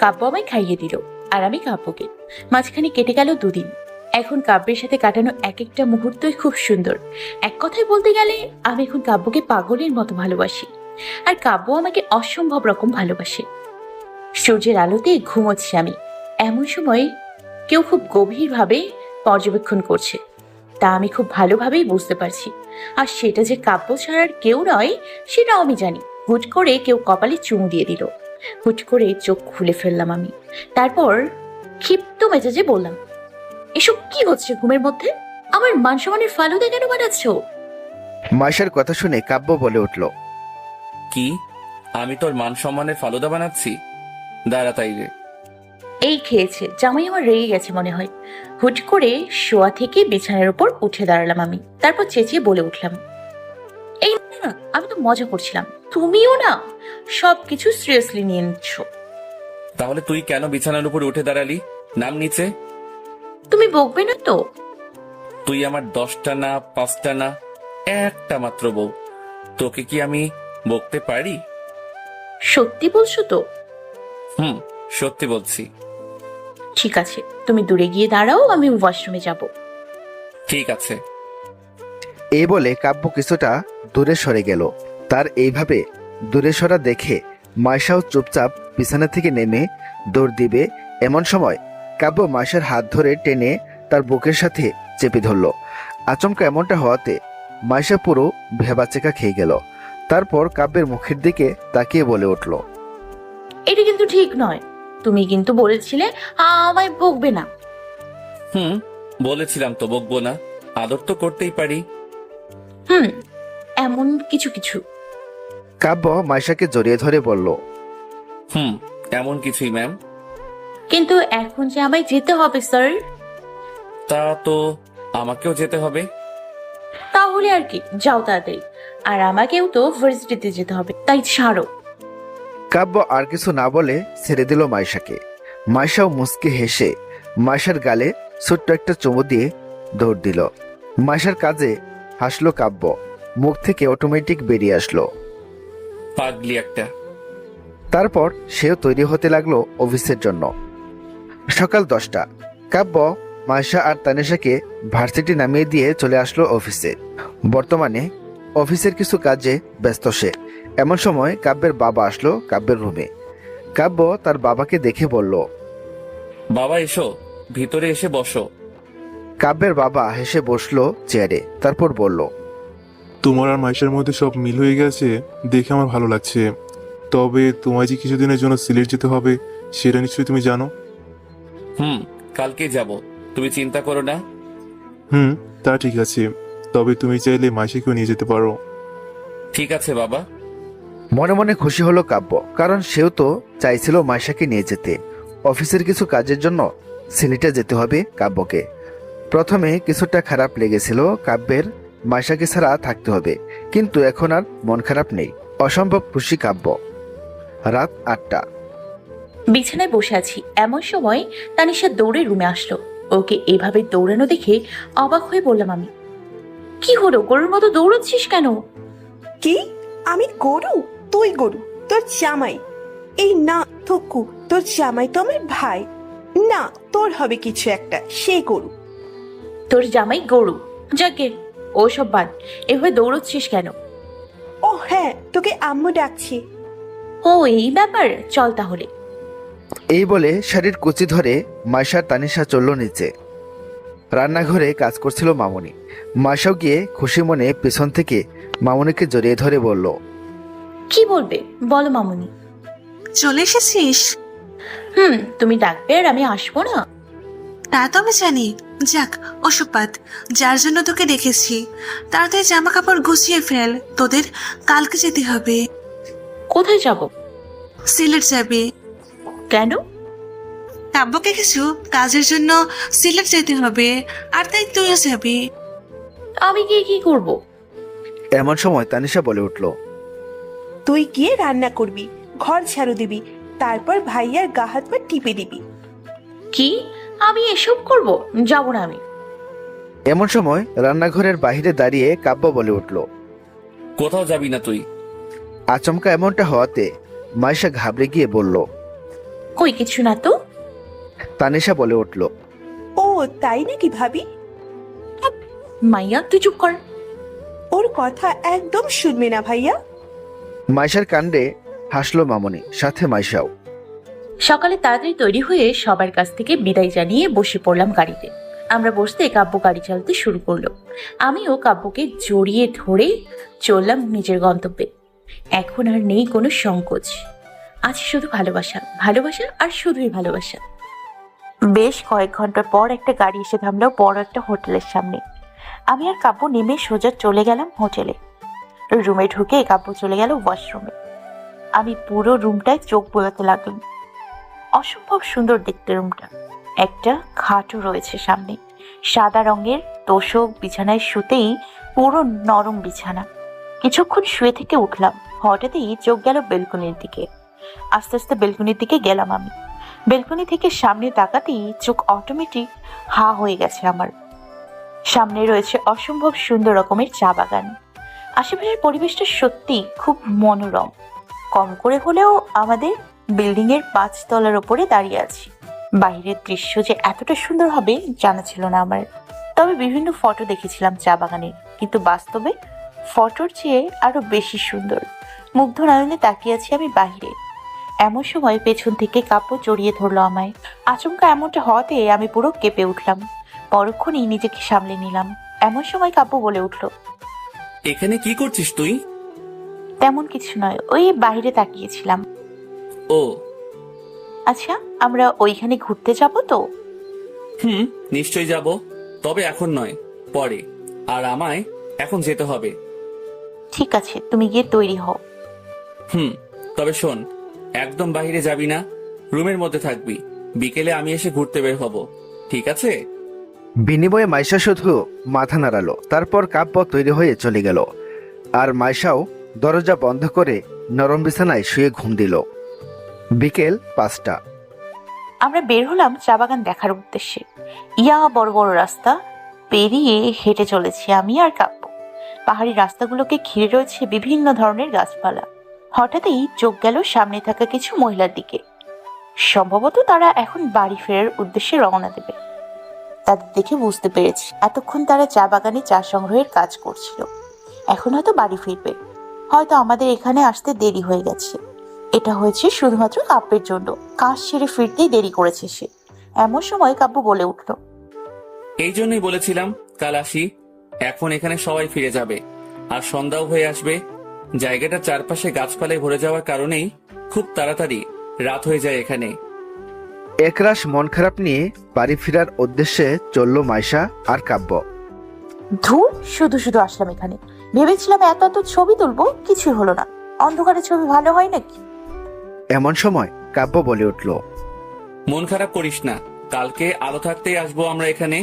কাব্য আমায় খাইয়ে দিল, আর আমি কাব্যকে। মাঝখানে কেটে গেল দুদিন। এখন কাব্যের সাথে কাটানো এক একটা মুহূর্তই খুব সুন্দর। এক কথায় বলতে গেলে আমি এখন কাব্যকে পাগলের মতো ভালোবাসি, আর কাব্য আমাকে অসম্ভব রকম ভালোবাসে। সূর্যের আলোতে ঘুমোচ্ছি আমি, এমন সময় কেউ খুব গভীরভাবে পর্যবেক্ষণ করছে, তা আমি খুব ভালোভাবেই বুঝতে পারছি। আর সেটা যে কাব্য ছাড়ার কেউ নয় সেটাও আমি জানি। হুট করে কেউ কপালে চুমু দিয়ে দিল। হুট করে চোখ খুলে ফেললাম আমি। তারপর ক্ষিপ্ত মেজাজে বললাম, এসব কি হচ্ছে ঘুমের মধ্যে? আমার মান সম্মানের ফালুদা কেন বানাচ্ছ? মাইশার কথা শুনে কাব্য বলে উঠল। কি, আমি তোর মান সম্মানের ফালুদা বানাচ্ছি? দাঁড়া তাই রে। এই খেয়েছে, জামাই আমার রেগে গেছে মনে হয়। হুট করে শোয়া থেকে বিছানার উপর উঠে দাঁড়ালাম আমি। তারপর চেঁচিয়ে বলে উঠলাম, এই না, আমি তো মজা করছিলাম, তুমিও না সবকিছু সিরিয়াসলি নিয়ে নিচ্ছ। তাহলে তুই কেন বিছানার উপর উঠে দাঁড়ালি? নাম নিচে। তুমি বকবে না তো? তুই আমার 10টা না 5টা না, একটা মাত্র বউ। তোকে কি আমি বকতে পারি? সত্যি বলছো তো? সত্যি বলছি। ঠিক আছে, তুমি দূরে গিয়ে দাঁড়াও, আমি ওয়াশরুমে যাব। ঠিক আছে। এই বলে কাব্য কিছুটা দূরে সরে গেল। তার এইভাবে দূরে সরা দেখে মাইশাও চুপচাপ বিছানা থেকে নেমে দৌড় দিবে। এমন সময় কাব্য মাইশার হাত ধরে টেনে তার বুকের সাথে চেপে ধরল। আচমকা এমনটা হওয়াতে মাইশা পুরো ভেবাচেকা খেয়ে গেল। তারপর কাব্যের মুখের দিকে তাকিয়ে বলে উঠল, এটা কিন্তু ঠিক নয়। তুমি কিন্তু বলেছিলে আমায় বকবে না। বলেছিলাম তো বকবো না, আদর তো করতেই পারি। এমন কিছু কিছু। কাব্য মাইশাকে জড়িয়ে ধরে বলল, এমন কিছুই ম্যাম। কিন্তু এখন যে আমায় যেতে হবে স্যার। তা তো আমাকেও যেতে হবে। তাহলে আর কি, যাও তাড়াতাড়ি। আর আমাকেও তো ভার্সিটিতে যেতে হবে, তাই ছাড়ো। কাব্য আর কিছু না বলে ছেড়ে দিল মাইশাকে। মাইশাও মুচকে হেসে মাইশার গালে ছোট্ট একটা চুমু দিয়ে দৌড় দিল। মাইশার কাজে হাসলো কাব্য, মুখ থেকে অটোমেটিক বেরিয়ে আসলো। পাগলি একটা। তারপর সেও তৈরি হতে লাগলো অফিসের জন্য। সকাল 10টা। কাব্য মাইশা আর তানিশাকে ভার্সিটি নামিয়ে দিয়ে চলে আসলো অফিসে। বর্তমানে অফিসের কিছু কাজে ব্যস্ত সে। এমন সময় কাব্যের বাবা আসলো কাব্যের রুমে। কাব্য তার বাবাকে দেখে বলল, বাবা এসো, ভিতরে এসে বসো। কাব্যের বাবা হেসে বসলো চেয়ারে, তারপর বলল, তোমার আর মাইশার মধ্যে সব মিল হয়ে গেছে দেখে আমার ভালো লাগছে। তবে তোমায় যে কিছুদিনের জন্য সিলেট যেতে হবে সেটা নিশ্চয়ই তুমি জানো। কালকে যাব, তুমি চিন্তা করো না। তা ঠিক আছে, তবে তুমি চাইলে মাইশাকেও নিয়ে যেতে পারো। ঠিক আছে বাবা। মনে মনে খুশি হলো কাব্য, কারণ সেও তো চাইছিল মাইশাকে নিয়ে যেতে। অফিসের কিছু কাজের জন্য সিলেটে যেতে হবে কাব্যকে। প্রথমে কিছুটা খারাপ লেগেছিল কাব্যের মাইশাকে ছাড়া থাকতে হবে, কিন্তু এখন আর মন খারাপ নেই। অসম্ভব খুশি কাব্য। রাত 8টা। বিছানায় বসে আছি, এমন সময় তানিশা দৌড়ে রুমে আসলো। ওকে এভাবে দৌড়ানো দেখে অবাক হয়ে বললাম আমি, কি হলো, গরুর মতো দৌড়াচ্ছিস কেন? কি? আমি গরু? তুই গরু? তোর জামাই? এই না থক্কু, তোর জামাই তো আমার ভাই। না, তোর হবে কিছু একটা, সে গরু। তোর জামাই গরু? যাকে, ওসব বাদ, এভাবে দৌড়চ্ছিস কেন? ও হ্যাঁ, তোকে আম্মু ডাকছি। ও এই ব্যাপার, চল তাহলে। এই বলে শাড়ির কুচি ধরে মাইশার তানিশা চলল নিচে। রান্নাঘরে কাজ করছিল মামুনি। মাইশাও গিয়ে খুশি মনে পেছন থেকে মামুনিকে জড়িয়ে ধরে বলল, কি বলবে বলো মামুনি। চলে এসেছিস? তুমি ডাকবে আর আমি আসবো না? তা তো আমি জানি। যাক, ওসব বাদ, যার জন্য তোকে ডেকেছি তাড়াতাড়ি জামা কাপড় গুছিয়ে ফেল, তোদের কালকে যেতে হবে। কোথায় যাব? সিলেট যাবি? কেন? কাব্যকে কিছু কাজের জন্য সিলেট যেতে হবে, আর তাই তুইও যাবি। আমি গিয়ে কি করব? এমন সময় তানিশা বলে উঠল, তুই গিয়ে রান্না করবি, ঘর ঝাড়ু দিবি, তারপর ভাইয়ার গা হাত পা টিপে দিবি। কি? আমি এসব করব? যাব না আমি। এমন সময় রান্নাঘরের বাইরে দাঁড়িয়ে কাব্য বলে উঠল, কোথাও যাবি না তুই? আচমকা এমনটা হওয়াতে মাইশা ঘাবড়ে গিয়ে বলল, কই কিছু না তো। তানিশা বলে উঠল, ও তাই নাকি ভাবি? মাইয়া তুই চুপ কর। ওর কথা একদম শুনবে না ভাইয়া। মাইশার কাণ্ডে হাসলো মামুনি, সাথে মাইশাও। সকালে তাড়াতাড়ি তৈরি হয়ে সবার কাছ থেকে বিদায় জানিয়ে বসে পড়লাম গাড়িতে। আমরা বসতে কাব্য গাড়ি চালাতে শুরু করলো। আমিও কাব্যকে জড়িয়ে ধরে চললাম নিজের গন্তব্যে। এখন আর নেই কোনো সংকোচ, আছে শুধু ভালোবাসা, ভালোবাসা আর শুধুই ভালোবাসা। বেশ কয়েক ঘন্টা পর একটা গাড়ি এসে থামলো বড় একটা হোটেলের সামনে। আমি আর কাব্য নেমে সোজা চলে গেলাম হোটেলে। রুমে ঢুকে কাব্য চলে গেল ওয়াশরুমে। আমি পুরো রুমটায় চোখ বোলাতে লাগলাম। অসম্ভব সুন্দর দেখতে রুমটা। একটা খাটও রয়েছে সামনে, সাদা রঙের তোষক, বিছানায় শুতেই পুরো নরম বিছানা। কিছুক্ষণ শুয়ে থেকে উঠলাম, হঠাৎই চোখ গেল বেলকনির দিকে। আস্তে আস্তে বেলকনির দিকে গেলাম আমি। বেলকনি থেকে সামনে তাকাতেই চোখ অটোমেটিক হা হয়ে গেছে আমার। সামনে রয়েছে অসম্ভব সুন্দর রকমের চা বাগান। আশেপাশের পরিবেশটা সত্যি খুব মনোরম। কম করে হলেও আমাদের বিল্ডিং এর 5 তলার ওপরে দাঁড়িয়ে আছি। বাইরের দৃশ্য যে এতটা সুন্দর হবে জানা ছিল না আমার। তবে বিভিন্ন ফটো দেখেছিলাম চা বাগানের, কিন্তু বাস্তবে ফটোর চেয়ে আরো বেশি সুন্দর। মুগ্ধ নয়নে তাকিয়ে আছি আমি বাহিরে। এমন সময় পেছন থেকে কাব্য জড়িয়ে ধরলো আমায়। আচমকা এমনটা হওয়াতে আমি পুরো কেঁপে উঠলাম। পরক্ষণেই নিজেকে সামলে নিলাম। এমন সময় কাব্য বলে উঠল, এখানে কি করছিস তুই? তেমন কিছু নয়, ওই বাইরে তাকিয়েছিলাম। ও আচ্ছা, আমরা ওইখানে ঘুরতে যাব তো? নিশ্চয়ই যাব, তবে এখন নয়, পরে। আর আমায় এখন যেতে হবে। ঠিক আছে, তুমি গিয়ে তৈরি হও। তবে শোন, একদম বাইরে যাবি না, রুমের মধ্যে থাকবি। বিকেলে আমি এসে ঘুরতে বের হব, ঠিক আছে? বিনিময়ে মাইশা শুধু মাথা নাড়ালো। তারপর কাব্য তৈরি হয়ে চলে গেল, আর মাইশাও দরজা বন্ধ করে নরম বিছানায় শুয়ে ঘুম দিল। বিকেল 5টা। আমরা বের হলাম চা বাগান দেখার উদ্দেশ্যে। ইয়া বড় বড় রাস্তা পেরিয়ে হেঁটে চলেছি আমি আর কাব্য। পাহাড়ি রাস্তাগুলোকে ঘিরে রয়েছে বিভিন্ন ধরনের গাছপালা। হঠাৎই চোখ গেল সামনে থাকা কিছু মহিলার দিকে। সম্ভবত তারা এখন বাড়ি ফেরার উদ্দেশ্যে রওনা দেবে। তাদের দেখে বুঝতে পেরেছি এতক্ষণ তারা চা বাগানে চা সংগ্রহের কাজ করছিল। এখন হয়তো বাড়ি ফিরবে। হয়তো আমাদের এখানে আসতে দেরি হয়ে গেছে। এটা হয়েছে শুধুমাত্র কাব্যের জন্য। কাজ সেরে ফিরতেই দেরি করেছে সে। এমন সময় কাব্য বলে উঠল, এই জন্যই বলেছিলাম কাল আসি। এখন এখানে সবাই ফিরে যাবে আর সন্ধ্যাও হয়ে আসবে। জায়গাটা চারপাশে গাছপালায় ভরে যাওয়ার কারণেই খুব তাড়াতাড়ি রাত হয়ে যায় এখানে। একরাশ মন খারাপ নিয়ে বাড়ি ফেরার উদ্দেশ্যে চলল মাইশা আর কাব্য। ধুর, শুধু শুধু আসলাম এখানে। ভেবেছিলাম এত এত ছবি তুলবো, কিছুই হলো না। অন্ধকারে ছবি ভালো হয় নাকি? এমন সময় কাব্য বলে উঠল, মন খারাপ করিস না, কালকে আলো থাকতেই আসবো আমরা এখানে।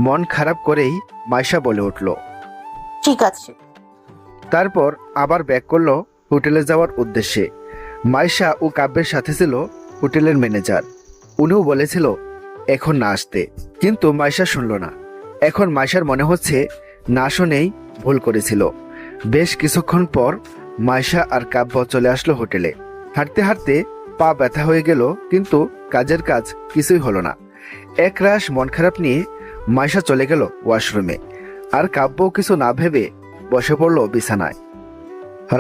মন খারাপ করেই মাইশা বলে উঠল। ঠিক আছে। তারপর আবার ব্যাক করলো হোটেলে যাওয়ার উদ্দেশ্যে। মাইশা ও কাব্যের সাথে ছিল হোটেলের ম্যানেজার। উনিও বলেছিল এখন না আসতে, কিন্তু মাইশা শুনল না। এখন মাইশার মনে হচ্ছে না শুনেই ভুল করেছিল। বেশ কিছুক্ষণ পর মাইশা আর কাব্য চলে আসলো হোটেলে। হাঁটতে হাঁটতে পা ব্যথা হয়ে গেল, কিন্তু কাজের কাজ কিছুই হলো না। একরাশ মন খারাপ নিয়ে মাইশা চলে গেল ওয়াশরুমে, আর কাব্য কিছু না ভেবে বসে পড়ল বিছানায়।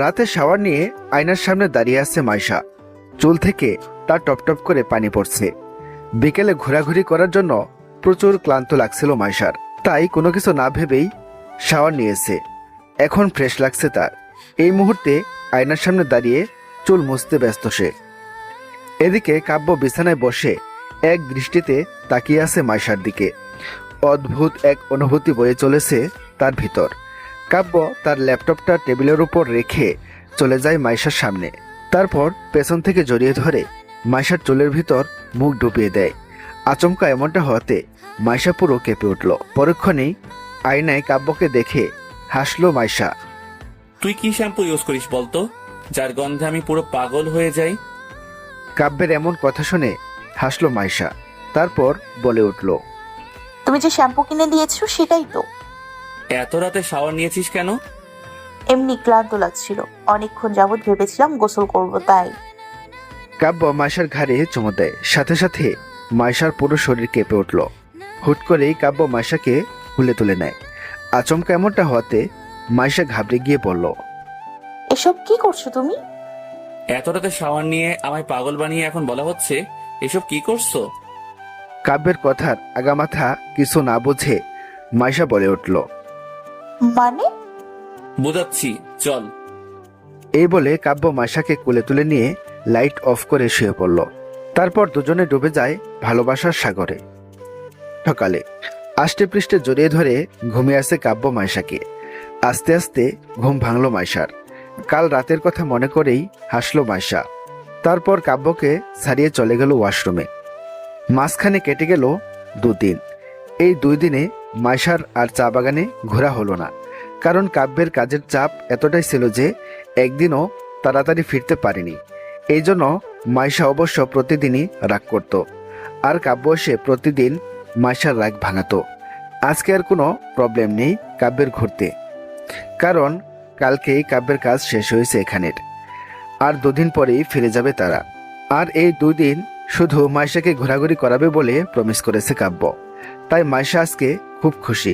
রাতে শাওয়ার নিয়ে আয়নার সামনে দাঁড়িয়ে আছে মাইশা। চুল থেকে তার টপ টপ করে পানি পড়ছে। বিকেলে ঘোরাঘুরি করার জন্য প্রচুর ক্লান্ত লাগছিল মাইশার, তাই কোনো কিছু না ভেবেই শাওয়ার নিয়েছে। এখন ফ্রেশ লাগছে তার। এই মুহূর্তে আয়নার সামনে দাঁড়িয়ে চুল মুছতে ব্যস্ত সে। এদিকে কাব্য বিছানায় বসে এক দৃষ্টিতে তাকিয়ে আছে মাইশার দিকে। অদ্ভুত এক অনুভূতি বয়ে চলেছে তার ভিতর। কাব্য তার ল্যাপটপটা টেবিলের উপর রেখে চলে যায় মাইশার সামনে। তারপর পেছন থেকে জড়িয়ে ধরে মাইশার চুলের ভিতর মুখ ডুবিয়ে দেয়। আচমকা এমনটা হতে মাইশা পুরো কেঁপে উঠল। পরক্ষণেই আয়নায় কাব্যকে দেখে হাসলো মাইশা। তুই কি শ্যাম্পু ইউজ করিস বলতো, যার গন্ধে আমি পুরো পাগল হয়ে যাই? কাব্যের এমন কথা শুনে হাসলো মাইশা। তারপর বলে উঠল, তুমি যে শ্যাম্পু কিনে দিয়েছো সেটাই তো। এত রাতে শাওয়ার নিয়েছিস কেন? এমনি ক্লান্ত লাগছিল, অনেকক্ষণ যাবত ভেবেছিলাম গোসল করব তাই। কাব্য মাইশার ঘাড়ে চুমু দেয়। সাথে সাথে মাইশার পুরো শরীর কেঁপে উঠল। হুট করেই কাব্য মাইশাকে হুলে তুলে নেয়। আচমকা এমনটা হতে মাইশা ঘাবড়ে গিয়ে বলল, এসব কি করছো তুমি? এত রাতে শাওয়ার নিয়ে আমায় পাগল বানিয়ে এখন বলা হচ্ছে এসব কি করছো? কাব্যের কথার আগামাথা কিছু না বুঝে মাইশা বলে উঠল, মানে? বুঝাচ্ছি, চল। এই বলে কাব্য মাইশাকে কোলে তুলে নিয়ে লাইট অফ করে শুয়ে পড়ল। তারপর দুজনে ডুবে যায় ভালোবাসার সাগরে। সকালে আষ্টে পৃষ্ঠে জড়িয়ে ধরে ঘুমিয়ে আসে কাব্য মাইশাকে। আস্তে আস্তে ঘুম ভাঙল মাইশার। কাল রাতের কথা মনে করেই হাসলো মাইশা। তারপর কাব্যকে ছাড়িয়ে চলে গেল ওয়াশরুমে। মাঝখানে কেটে গেল 2 দিন। এই 2 দিনে মাইশার আর চা বাগানে ঘোরা হলো না, কারণ কাব্যের কাজের চাপ এতটাই ছিল যে একদিনও তাড়াতাড়ি ফিরতে পারেনি। এই জন্য মাইশা অবশ্য প্রতিদিনই রাগ করত, আর কাব্য এসে প্রতিদিন মাইশার রাগ ভাঙাতো। আজকে আর কোনো প্রবলেম নেই কাব্যের ঘুরতে, কারণ কালকেই কাব্যের কাজ শেষ হয়েছে এখানের, আর দুদিন পরেই ফিরে যাবে তারা। আর এই 2 দিন শুধু মাইশাকে ঘোরাঘুরি করাবে বলে প্রমিস করেছে কাব্য। তাই মাইশা আজকে খুব খুশি।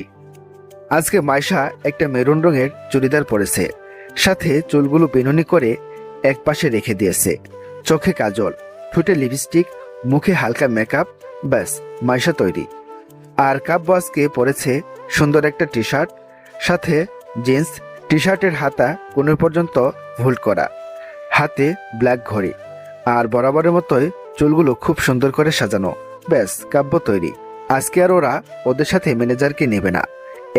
আজকে মাইশা একটা মেরুন রঙের চুড়িদার পরেছে, সাথে চুলগুলো বেনুনি করে এক পাশে রেখে দিয়েছে। চোখে কাজল, ঠোঁটে লিপস্টিক, মুখে হালকা মেকআপ, ব্যাস মাইশা তৈরি। আর কাব্য আজকে পরেছে সুন্দর একটা টি শার্ট, সাথে জিন্স। টি শার্টের হাতা কোণের পর্যন্ত ভোল্ট করা, হাতে ব্ল্যাক ঘড়ি, আর বরাবরের মতোই চুলগুলো খুব সুন্দর করে সাজানো। ব্যাস কাব্য তৈরি। আজকে আর ওরা ওদের সাথে ম্যানেজারকে নেবে না,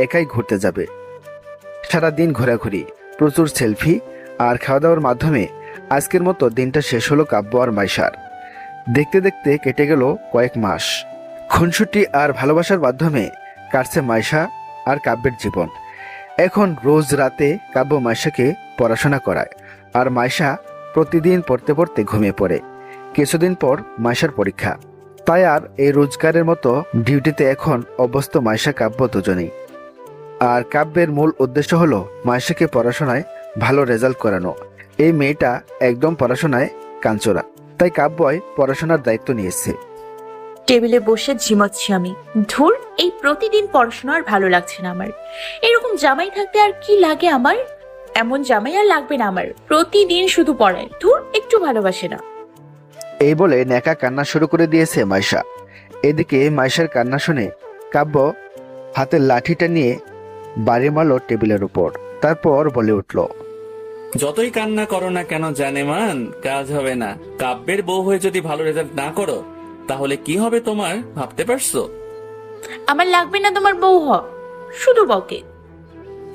একাই ঘুরতে যাবে। সারাদিন ঘোরাঘুরি, প্রচুর সেলফি আর খাওয়া দাওয়ার মাধ্যমে আজকের মতো দিনটা শেষ হলো কাব্য আর মাইশার। দেখতে দেখতে কেটে গেল কয়েক মাস। খুনসুটি আর ভালোবাসার মাধ্যমে কাটছে মাইশা আর কাব্যের জীবন। এখন রোজ রাতে কাব্য মাইশাকে পড়াশোনা করায়, আর মাইশা প্রতিদিন পড়তে পড়তে ঘুমিয়ে পড়ে। কিছুদিন পর মাইশার পরীক্ষা, তাই আর এই রোজগারের মতো ডিউটিতে এখন অভ্যস্ত মাইশা কাব্য দুজনেই। আর কাব্যের মূল উদ্দেশ্য হলো মাইশাকে পড়াশোনায় ভালো রেজাল্ট করানো। এই মেয়েটা একদম পড়াশোনায় কাঞ্চরা, তাই কাব্যই পড়াশোনার দায়িত্ব নিয়েছে। টেবিলে বসে ঝিমাচ্ছি আমি। ধুর, এই প্রতিদিন পড়াশোনা আর ভালো লাগছে না আমার। এরকম জামাই থাকতে আর কি লাগে আমার? এমন জামাই আর লাগবে না আমার, প্রতিদিন শুধু পড়ায়। ধুর, একটু ভালোবাসে না। এই বলে নেকা কান্না শুরু করে দিয়েছে মাইশা। এদিকে মাইশার কান্না শুনে কাব্য হাতের লাঠিটা নিয়ে বাড়ি মারল টেবিলের উপর, তারপর বলে উঠল, যতই কান্না করো না কেন জানেমান, কাজ হবে না। কাব্যের বউ হয়ে যদি ভালো রেজাল্ট না করো তাহলে কি হবে তোমার ভাবতে পারছো? আমার লাগবে না তোমার বউ হ, শুধু বকে।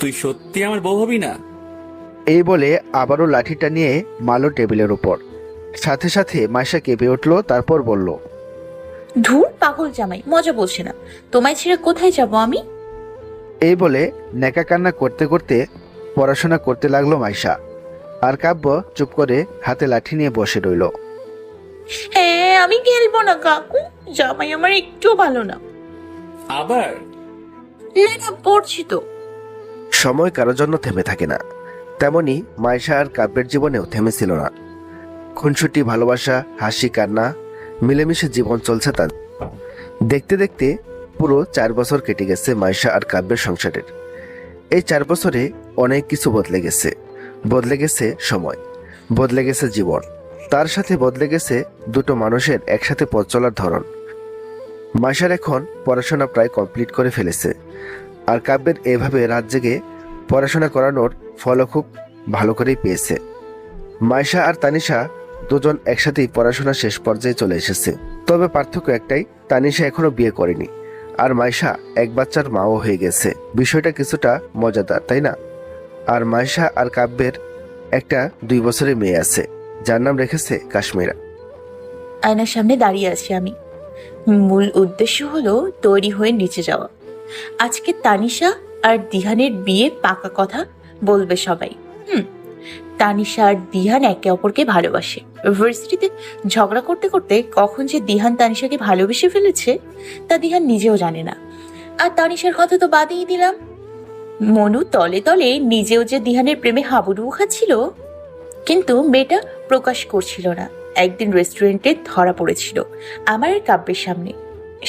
তুই সত্যি আমার বউ হবি না? এই বলে আবারও লাঠিটা নিয়ে মারল টেবিলের উপর। সাথে সাথে মাইশা কেঁপে উঠল, তারপর বলল, ধুর, পাগল জামাই, মজা বলছে না। তোমায় ছেড়ে কোথায় যাব আমি? এই বলে নেকা কান্না করতে করতে পড়াশোনা করতে লাগলো মাইশা। আর কাব্য চুপ করে হাতে লাঠি নিয়ে বসে রইল। হ্যাঁ, আমি খেলবো না কাকু, জামাই আমার একটু ভালো না। আবার? না, পড়ছি তো। সময় কারোর জন্য থেমে থাকে না, তেমনি মাইশা আর কাব্যের জীবনেও থেমেছিল না। খুনসুটি, ভালোবাসা, হাসি, কান্না মিলেমিশে জীবন চলছে তার। দেখতে দেখতে পুরো 4 বছর কেটে গেছে মাইশা আর কাব্যের সংসারের। এই 4 বছরে অনেক কিছু বদলে গেছে। বদলে গেছে সময়, বদলে গেছে জীবন, তার সাথে বদলে গেছে দুটো মানুষের একসাথে পথ চলার ধরন। মাইশার এখন পড়াশোনা প্রায় কমপ্লিট করে ফেলেছে, আর কাব্যের এভাবে রাত জেগে পড়াশোনা করানোর ফলও খুব ভালো করেই পেয়েছে। মাইশা আর তানিশা দুজন একসাথেই পড়াশোনা শেষ পর্যায়ে চলে এসেছে। তবে পার্থক্য একটাই, তানিশা এখনো বিয়ে করেনি, আর মাইশা এক বাচ্চার মাও হয়ে গেছে। বিষয়টা কিছুটা মজাদার, তাই না? আর মাইশা আর কাব্যের একটা 2 বছরের মেয়ে আছে, যার নাম রেখেছে কাশ্মীরা। আয়নার সামনে দাঁড়িয়ে আছি আমি। মূল উদ্দেশ্য হলো তৈরি হয়ে নিচে যাওয়া। আজকে তানিশা আর দিহানের বিয়ে পাকা কথা বলবে সবাই। তানিশা আর দিহান একে অপরকে ভালোবাসে। ইউনিভার্সিটিতে ঝগড়া করতে করতে কখন যে দিহান তানিশাকে ভালোবেসে ফেলেছে তা দিহান নিজেও জানে না। আর তানিশার কথা তো বাদই দিলাম, মনু তলে তলে নিজেও যে দিহানের প্রেমে হাবুডুবু খাচ্ছিল, কিন্তু মেয়েটা প্রকাশ করছিল না। একদিন রেস্টুরেন্টে ধরা পড়েছিল আমার আর কাব্যের সামনে।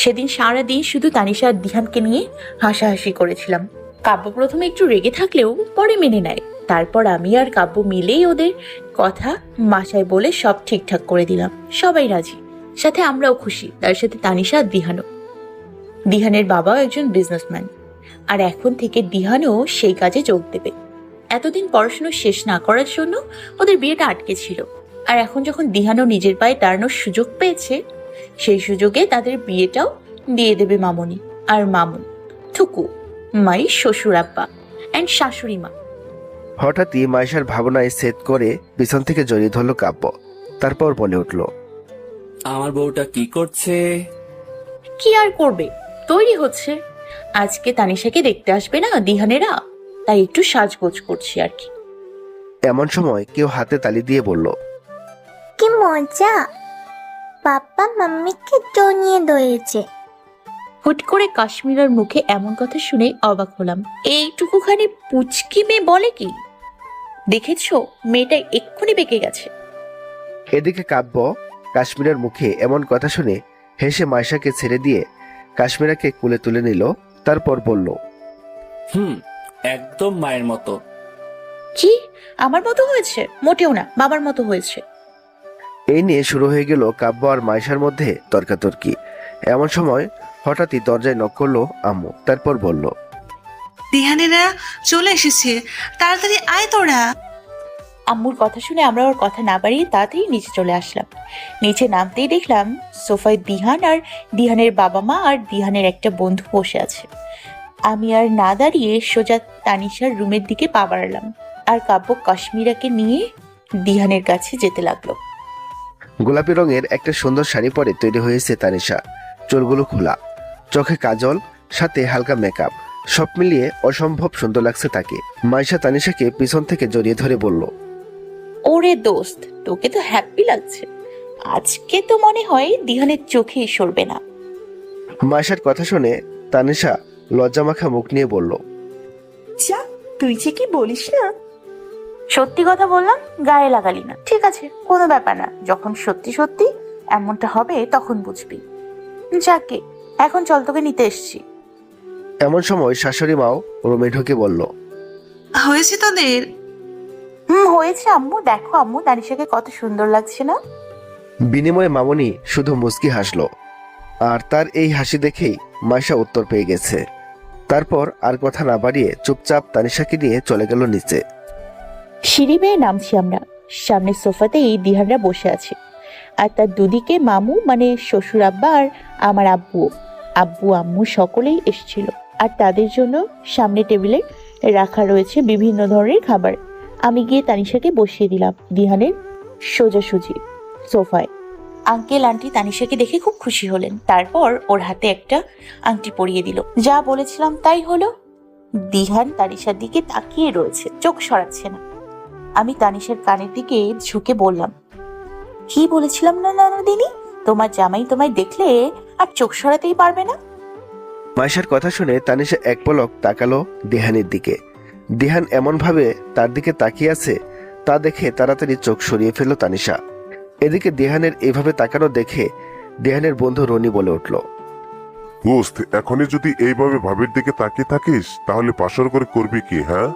সেদিন সারাদিন শুধু তানিশা আর দিহানকে নিয়ে হাসাহাসি করেছিলাম। কাব্য প্রথমে একটু রেগে থাকলেও পরে মেনে নেয়। তারপর আমি আর কাব্য মিলেই ওদের কথা মাসায় বলে সব ঠিকঠাক করে দিলাম। সবাই রাজি, সাথে আমরাও খুশি, তার সাথে তানিশা আর দিহানও। দিহানের বাবাও একজন বিজনেসম্যান, আর এখন থেকে দিহানও সেই কাজে যোগ দেবে। এতদিন পড়াশোনা শেষ না করার জন্য ওদের বিয়েটা আটকে ছিল, আর এখন যখন দিহানও নিজের পায়ে দাঁড়ানোর সুযোগ পেয়েছে, সেই সুযোগে তাদের বিয়েটাও দিয়ে দেবে মামনি আর মামুন, থুকু, মাই শ্বশুর আব্বা অ্যান্ড শাশুড়ি মা। হঠাৎই মাইশার ভাবনায় সেট করে পিছন থেকে জড়িয়ে ধরল কাব্য, তারপর বলে উঠল, আমার বউটা কি করছে? কি আর করবে, তৈরি হচ্ছে। আজকে তানিশাকে দেখতে আসবে না দিহানেরা, তাই একটু সাজগোজ করছি আর কি। এমন সময় কেউ হাতে তালি দিয়ে বলল, কি মজা, পাপা মাম্মিকে জড়িয়ে ধরেছে। হুট করে কাশ্মীরের মুখে এমন কথা শুনে অবাক হলাম। এইটুকুখানি পুচকি মেয়ে বলে কি? দেখেছো, মেয়েটা এক্ষুনি বেঁকে গেছে। এদিকে কাব্য কাশ্মীরের মুখে এমন কথা শুনে হেসে মাইশাকে ছেড়ে দিয়ে কাশ্মীরাকে কোলে তুলে নিল। তারপর বলল, একদম মায়ের মতো। কি আমার মতো হয়েছে? মোটেও না, বাবার মতো হয়েছে। এই নিয়ে শুরু হয়ে গেল কাব্য আর মাইশার মধ্যে তর্কাতর্কি। এমন সময় হঠাৎই দরজায় নক করলো আম্মু। তারপর বলল, দিহানেরা চলে এসেছে, তাড়াতাড়ি আয় তোরা। আম্মুর কথা শুনে আমরা ওর কথা না বাড়িয়ে তাড়াতাড়ি নিচে চলে আসলাম। নিচে নামতেই দেখলাম সোফায় দিহান আর দিহানের বাবা মা আর দিহানের একটা বন্ধু বসে আছে। আমি আর না দাঁড়িয়ে সোজা তানিশার রুমের দিকে পা বাড়ালাম, আর কাব্য কাশ্মীরাকে নিয়ে দিহানের কাছে যেতে লাগলো। গোলাপি রঙের একটা সুন্দর শাড়ি পরে তৈরি হয়েছে তানিশা। চুলগুলো খোলা, চোখে কাজল, সাথে হালকা মেকআপ, সব মিলিয়ে অসম্ভব সুন্দর লাগছে তাকে। মাইশা তানিশাকে পিছন থেকে জড়িয়ে ধরে বলল, ওরে দোস্ত, তোকে তো হ্যাপি লাগছে। আজকে তো মনে হয় দিহানের চোখেই সরবে না। মাইশার কথা শুনে তানিশা লজ্জামাখা মুখ নিয়ে বলল, যা, তুই যে কি বলিস না। সত্যি কথা বললাম, গায়ে লাগালি না। ঠিক আছে, কোনো ব্যাপার না, যখন সত্যি সত্যি এমনটা হবে তখন বুঝবি। যাকে এখন চল, তোকে নিতে এসছি। এমন সময় শাশুড়ি মাও রুমে ঢুকে বলল, হয়েছে তোদের? হয়েছে আম্মু। দেখো আম্মু, তানিশাকে কত সুন্দর লাগছে না? বিনিময়ে মামনি শুধু মুচকি হাসলো, আর তার এই হাসি দেখেই মাইশা উত্তর পেয়ে গেছে। তারপর আর কথা না বাড়িয়ে চুপচাপ তানিশাকে নিয়ে চলে গেল নিচে। সিঁড়ি বেয়ে নামছি আমরা। সামনের সোফাতেই দিহানরা বসে আছে, আর তার দুদিকে মামু মানে শ্বশুর আব্বা আর আমার আব্বু আম্মু সকলেই এসেছিল। আর তাদের জন্য সামনে টেবিলে রাখা রয়েছে বিভিন্ন ধরনের খাবার। আমি গিয়ে তানিশাকে বসিয়ে দিলাম দিহানের সোজাসুজি সোফায়। আঙ্কেল আন্টি তানিশাকে দেখে খুব খুশি হলেন। তারপর ওর হাতে একটা আংটি পরিয়ে দিল। যা বলেছিলাম তাই হলো। দিহান তানিশার দিকে তাকিয়ে রয়েছে, চোখ সরাচ্ছে না। আমি তানিশার কানের দিকে ঝুঁকে বললাম, কি বলেছিলাম না নানুদিনী, তোমার জামাই তোমায় দেখলে আর চোখ সরাতেই পারবে না। মাইশার কথা শুনে তানিশা এক পলক তাকালো দিহানের দিকে। দিহান এমন ভাবে তার দিকে তাকিয়ে আছে তা দেখে তাড়াতাড়ি চোখ সরিয়ে ফেলল তানিশা। এদিকে দিহানের এইভাবে তাকানো দেখে দিহানের বন্ধু রনি বলে উঠল, দোস্ত, এখনই যদি এইভাবে ভাবির দিকে তাকিয়ে থাকিস তাহলে পাশর করে করবি কি? হ্যাঁ।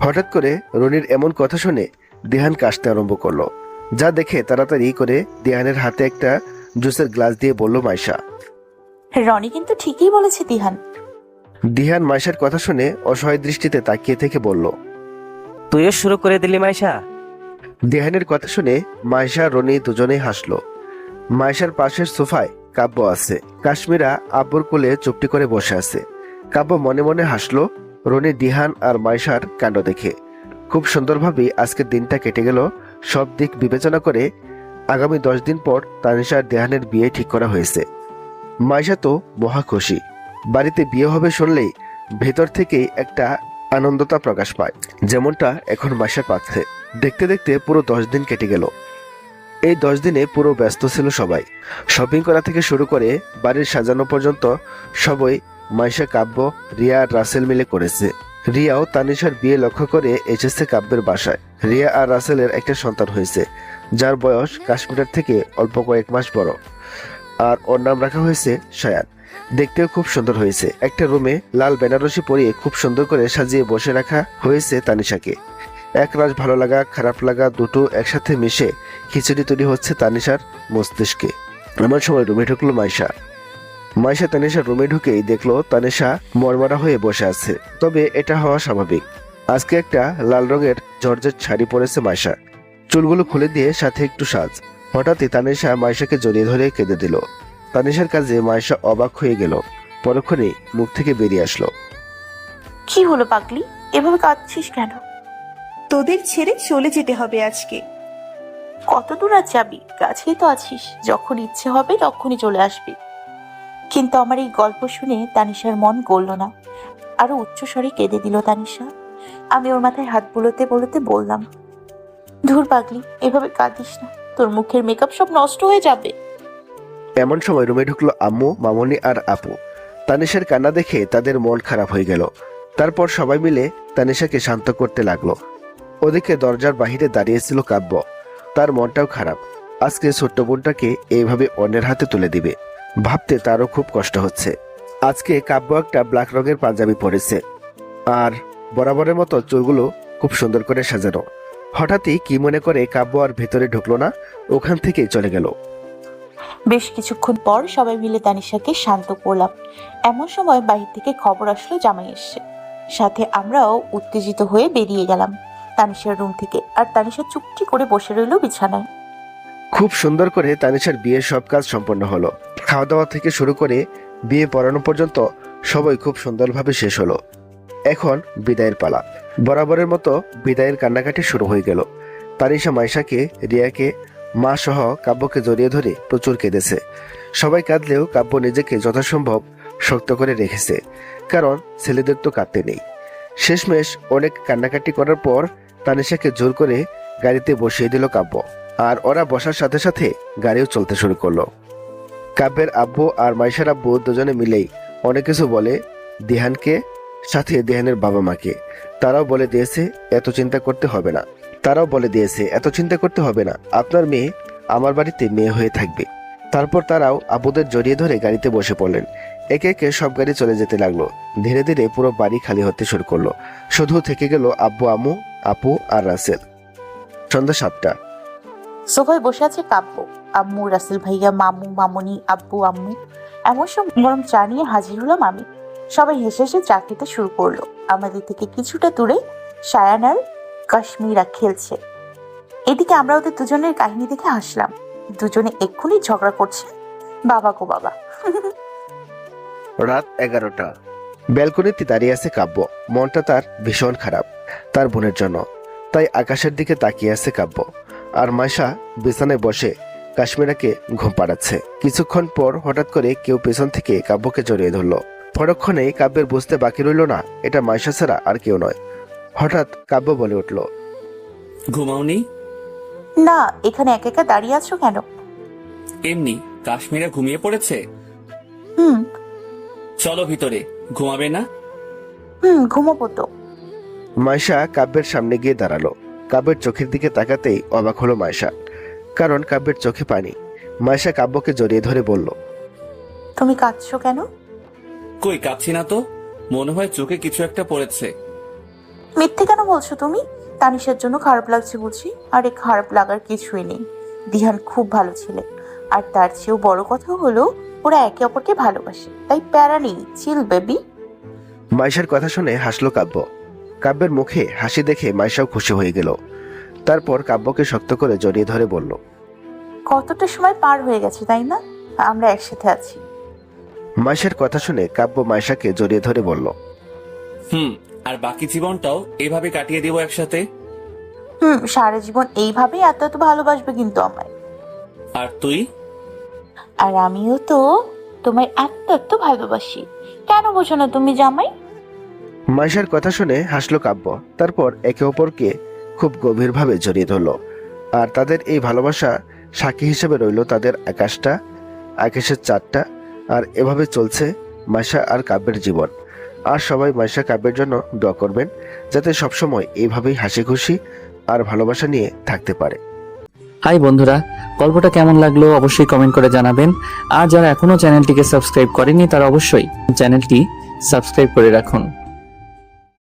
হঠাৎ করে রনির এমন কথা শুনে দিহান কাশতে আরম্ভ করলো, যা দেখে তাড়াতাড়ি করে দিহানের হাতে একটা জুসের গ্লাস দিয়ে বলল মাইশা, রনি কিন্তু ঠিকই বলেছে দিহান। দিহান মাইশার কথা শুনে অসহায় দৃষ্টিতে তাকিয়ে থেকে বলল, তুইও শুরু করে দিলি মাইশা? দিহানের কথা শুনে মাইশা রনি দুজনেই হাসলো। মাইশার পাশের সোফায় কাব্য আছে। কাশ্মীরা আব্বুর কোলে চুপটি করে বসে আছে। কাব্য মনে মনে হাসলো রনি, দিহান আর মাইশার কাণ্ড দেখে। খুব সুন্দরভাবেই আজকের দিনটা কেটে গেল। সব দিক বিবেচনা করে আগামী 10 দিন পর তানিশা আর দিহানের বিয়ে ঠিক করা হয়েছে। মাইশা তো মহা খুশি। বাড়িতে বিয়ে হবে শুনলেই ভেতর থেকেই একটা আনন্দতা প্রকাশ পায়, যেমনটা এখন মাইশা পাচ্ছে। দেখতে দেখতে পুরো 10 দিন কেটে গেল। এই 10 দিনে পুরো ব্যস্ত ছিল সবাই। শপিং করা থেকে শুরু করে বাড়ির সাজানো পর্যন্ত সবই মাইশা, কাব্য, রিয়া আর রাসেল মিলে করেছে। রিয়াও তানিশার বিয়ে লক্ষ্য করে এসেছে কাব্যের বাসায়। রিয়া আর রাসেলের একটা সন্তান হয়েছে, যার বয়স কাশ্মীরের থেকে অল্প কয়েক মাস বড়, আর ওর নাম রাখা হয়েছে শায়ান। দেখতেও খুব সুন্দর হয়েছে। একটা রুমে লাল বেনারসি পরিয়ে খুব সুন্দর করে সাজিয়ে বসে রাখা হয়েছে তানিশাকে। একরাশ ভালো লাগা খারাপ লাগা দুটো একসাথে মিশে খিচুড়ি তৈরি হচ্ছে তানিশার মস্তিষ্কে। এমন সময় রুমে ঢুকলো মাইশা। তানিশার রুমে ঢুকেই দেখলো তানিশা মরমরা হয়ে বসে আছে। তবে এটা হওয়া স্বাভাবিক। আজকে একটা লাল রঙের জর্জেট শাড়ি পরেছে মাইশা, চুলগুলো খুলে দিয়ে সাথে একটু সাজ। হঠাৎই তানিশা মাইশাকে জড়িয়ে ধরে কেঁদে দিল। তানিশার কাজে মাইশা অবাক হয়ে গেল। পরক্ষণেই মুখ থেকে বেরিয়ে আসলো, কি হলো পাগলি, এভাবে কাঁদছিস কেন? তোদের ছেড়ে চলে যেতে হবে আজকে। কত দূর আর যাবি? কাছেই তো আছিস, যখন ইচ্ছে হবে তখনই চলে আসবি। কিন্তু আমার এই গল্প শুনে তানিশার মন গলল না, আরো উচ্চস্বরে কেঁদে দিল তানিশা। আমি ওর মাথায় হাত বুলোতে বুলোতে বললাম, ধুর পাগলি, এভাবে কাঁদিস না, তোর মুখের মেকআপ সব নষ্ট হয়ে যাবে। এমন সময় রুমে ঢুকলো আম্মু, মামনি আর আপু। তানিশার কান্না দেখে তাদের মন খারাপ হয়ে গেল। তারপর সবাই মিলে তানিশাকে শান্ত করতে লাগলো। ওদিকে দরজার বাহিরে দাঁড়িয়েছিল কাব্য। তার মনটাও খারাপ। আজকে ছোট্ট বোনটাকে এইভাবে অন্যের হাতে তুলে দিবে ভাবতে তারও খুব কষ্ট হচ্ছে। আজকে কাব্য একটা ব্ল্যাক রঙের পাঞ্জাবি পরেছে আর বরাবরের মতো চুলগুলো খুব সুন্দর করে সাজানো। হঠাৎই কি মনে করে কাব্য আর ভেতরে ঢুকলো না, ওখান থেকেই চলে গেল। বেশ কিছুক্ষণ পর সবাই মিলে তানিশাকে শান্ত করলাম। এমন সময় বাহির থেকে খবর আসলো জামাই এসছে। সাথে আমরাও উত্তেজিত হয়ে বেরিয়ে গেলাম তানিশার রুম থেকে। আর তানিশা চুপটি করে বসে রইল বিছানায়। খুব সুন্দর করে তানিশার বিয়ের সব কাজ সম্পন্ন হলো। খাওয়া দাওয়া থেকে শুরু করে বিয়ে পড়ানো পর্যন্ত সবাই খুব সুন্দরভাবে শেষ হলো। এখন বিদায়ের পালা। বরাবরের মতো বিদায়ের কান্নাকাটি শুরু হয়ে গেল। তানিশা মাইশাকে, রিয়াকে, মা সহ কাব্যকে জড়িয়ে ধরে প্রচুর কেঁদেছে। সবাই কাঁদলেও কাব্য নিজেকে যথাসম্ভব শক্ত করে রেখেছে, কারণ ছেলেদের তো কাঁদতে নেই। শেষমেশ অনেক কান্নাকাটি করার পর তানিশাকে জোর করে গাড়িতে বসিয়ে দিল কাব্য। আর ওরা বসার সাথে সাথে গাড়িও চলতে শুরু করলো। কাব্যের আব্বু আর মাইশার আব্বু দুজনে মিলেই অনেক কিছু বলে দিহানকে, সাথে দিহানের বাবা মাকে। তারাও বলে দিয়েছে এত চিন্তা করতে হবে না, আপনার মেয়ে আমার বাড়িতে মেয়ে হয়ে থাকবে। তারপর তারাও আব্বুদের জড়িয়ে ধরে গাড়িতে বসে পড়লেন। একে একে সব গাড়ি চলে যেতে লাগলো। ধীরে ধীরে পুরো বাড়ি খালি হতে শুরু করলো। শুধু থেকে গেল আব্বু, আম্মু, আপু আর রাসেল। সন্ধ্যা 7টা। সোফায় বসে আছে কাব্য, আম্মু, রাসেল ভাইয়া, মামু, মামনি, আব্বু, আম্মু। এমন সময় গরম চা নিয়ে হাজির হলাম আমি। সবাই হেসে হেসে চা খেতে শুরু করলো। আমাদের থেকে কিছুটা দূরে সায়ান আর কাশ্মীরা খেলছে। এদিকে আমরা ওদের দুজনের কাহিনী দেখে হাসলাম। দুজনে এক্ষুনি ঝগড়া করছে। বাবা গো বাবা। রাত 11টা। ব্যালকনিতে দাঁড়িয়ে আছে কাব্য। মনটা তার ভীষণ খারাপ তার বোনের জন্য। তাই আকাশের দিকে তাকিয়ে আছে কাব্য। আর মাইশা বিছানায় বসে কাশ্মীরাকে ঘুম পাড়াচ্ছে। কিছুক্ষণ পর হঠাৎ করে কেউ পেছন থেকে কাব্যকে জড়িয়ে ধরলো। পরক্ষণে কাব্যের বুঝতে বাকি রইল না এটা মাইশা ছাড়া আর কেউ নয়। হঠাৎ কাব্য বলে উঠল, ঘুমাওনি? না, এখানে একা একা দাঁড়িয়ে আছো কেন? এমনি। কাশ্মীরা ঘুমিয়ে পড়েছে? হুম চলো ভিতরে। ঘুমাবে না? ঘুমাবো তো। মাইশা কাব্যের সামনে গিয়ে দাঁড়ালো। কাব্যের চোখের দিকে তাকাতেই অবাক হলো মাইশা, কারণ কাব্যের চোখে পানি। মাইশা কাব্যকে জড়িয়ে ধরে বলল, তুমি কাঁদছো কেন? কই কাঁদছি না তো, মনে হয় চোখে কিছু একটা পড়েছে। মিথ্যে কেন বলছো তুমি? তানিশার জন্য খারাপ লাগছে বুঝি? আরে খারাপ লাগার কিছুই নেই। দিহান খুব ভালো ছেলে। আর তার চেয়েও বড় কথা হলো ওরা একে অপরকে ভালোবাসে। তাই প্যারা নেই, চিল বেবি। মাইশার কথা শুনে হাসলো কাব্য। কাব্যের মুখে হাসি দেখে মাইশাও খুশি হয়ে গেল। তারপর কাব্যকে শক্ত করে জড়িয়ে ধরে বলল, কতটা সময় পার হয়ে গেছে তাই না? আমরা একসাথে আছি। মাইশার কথা শুনে কাব্য মাইশাকে জড়িয়ে ধরে বলল, আর বাকি জীবনটাও এভাবে কাটিয়ে দেবো একসাথে। সারা জীবন এইভাবেই এত এত ভালোবাসবে কিন্তু আমায়। আর তুই? আর আমিও তো তোমায় এত এত ভালোবাসি। কেন বোঝো না তুমি জামাই? মাইশার কথা শুনে হাসলো কাব্য। তারপর একে অপরকে খুব গভীরভাবে জড়িয়ে ধরল। আর তাদের এই ভালোবাসা সাক্ষী হিসেবে রইল তাদের আকাশটা, আকাশের চাঁদটা। আর এভাবে চলছে মাইশা আর কাব্যের জীবন। আর সবাই মাইশা কাব্যের জন্য দোয়া করবেন, যাতে সবসময় এইভাবেই হাসি খুশি আর ভালোবাসা নিয়ে থাকতে পারে। হাই বন্ধুরা, গল্পটা কেমন লাগলো অবশ্যই কমেন্ট করে জানাবেন। আর যারা এখনো চ্যানেলটিকে সাবস্ক্রাইব করেনি তারা অবশ্যই চ্যানেলটি সাবস্ক্রাইব করে রাখুন।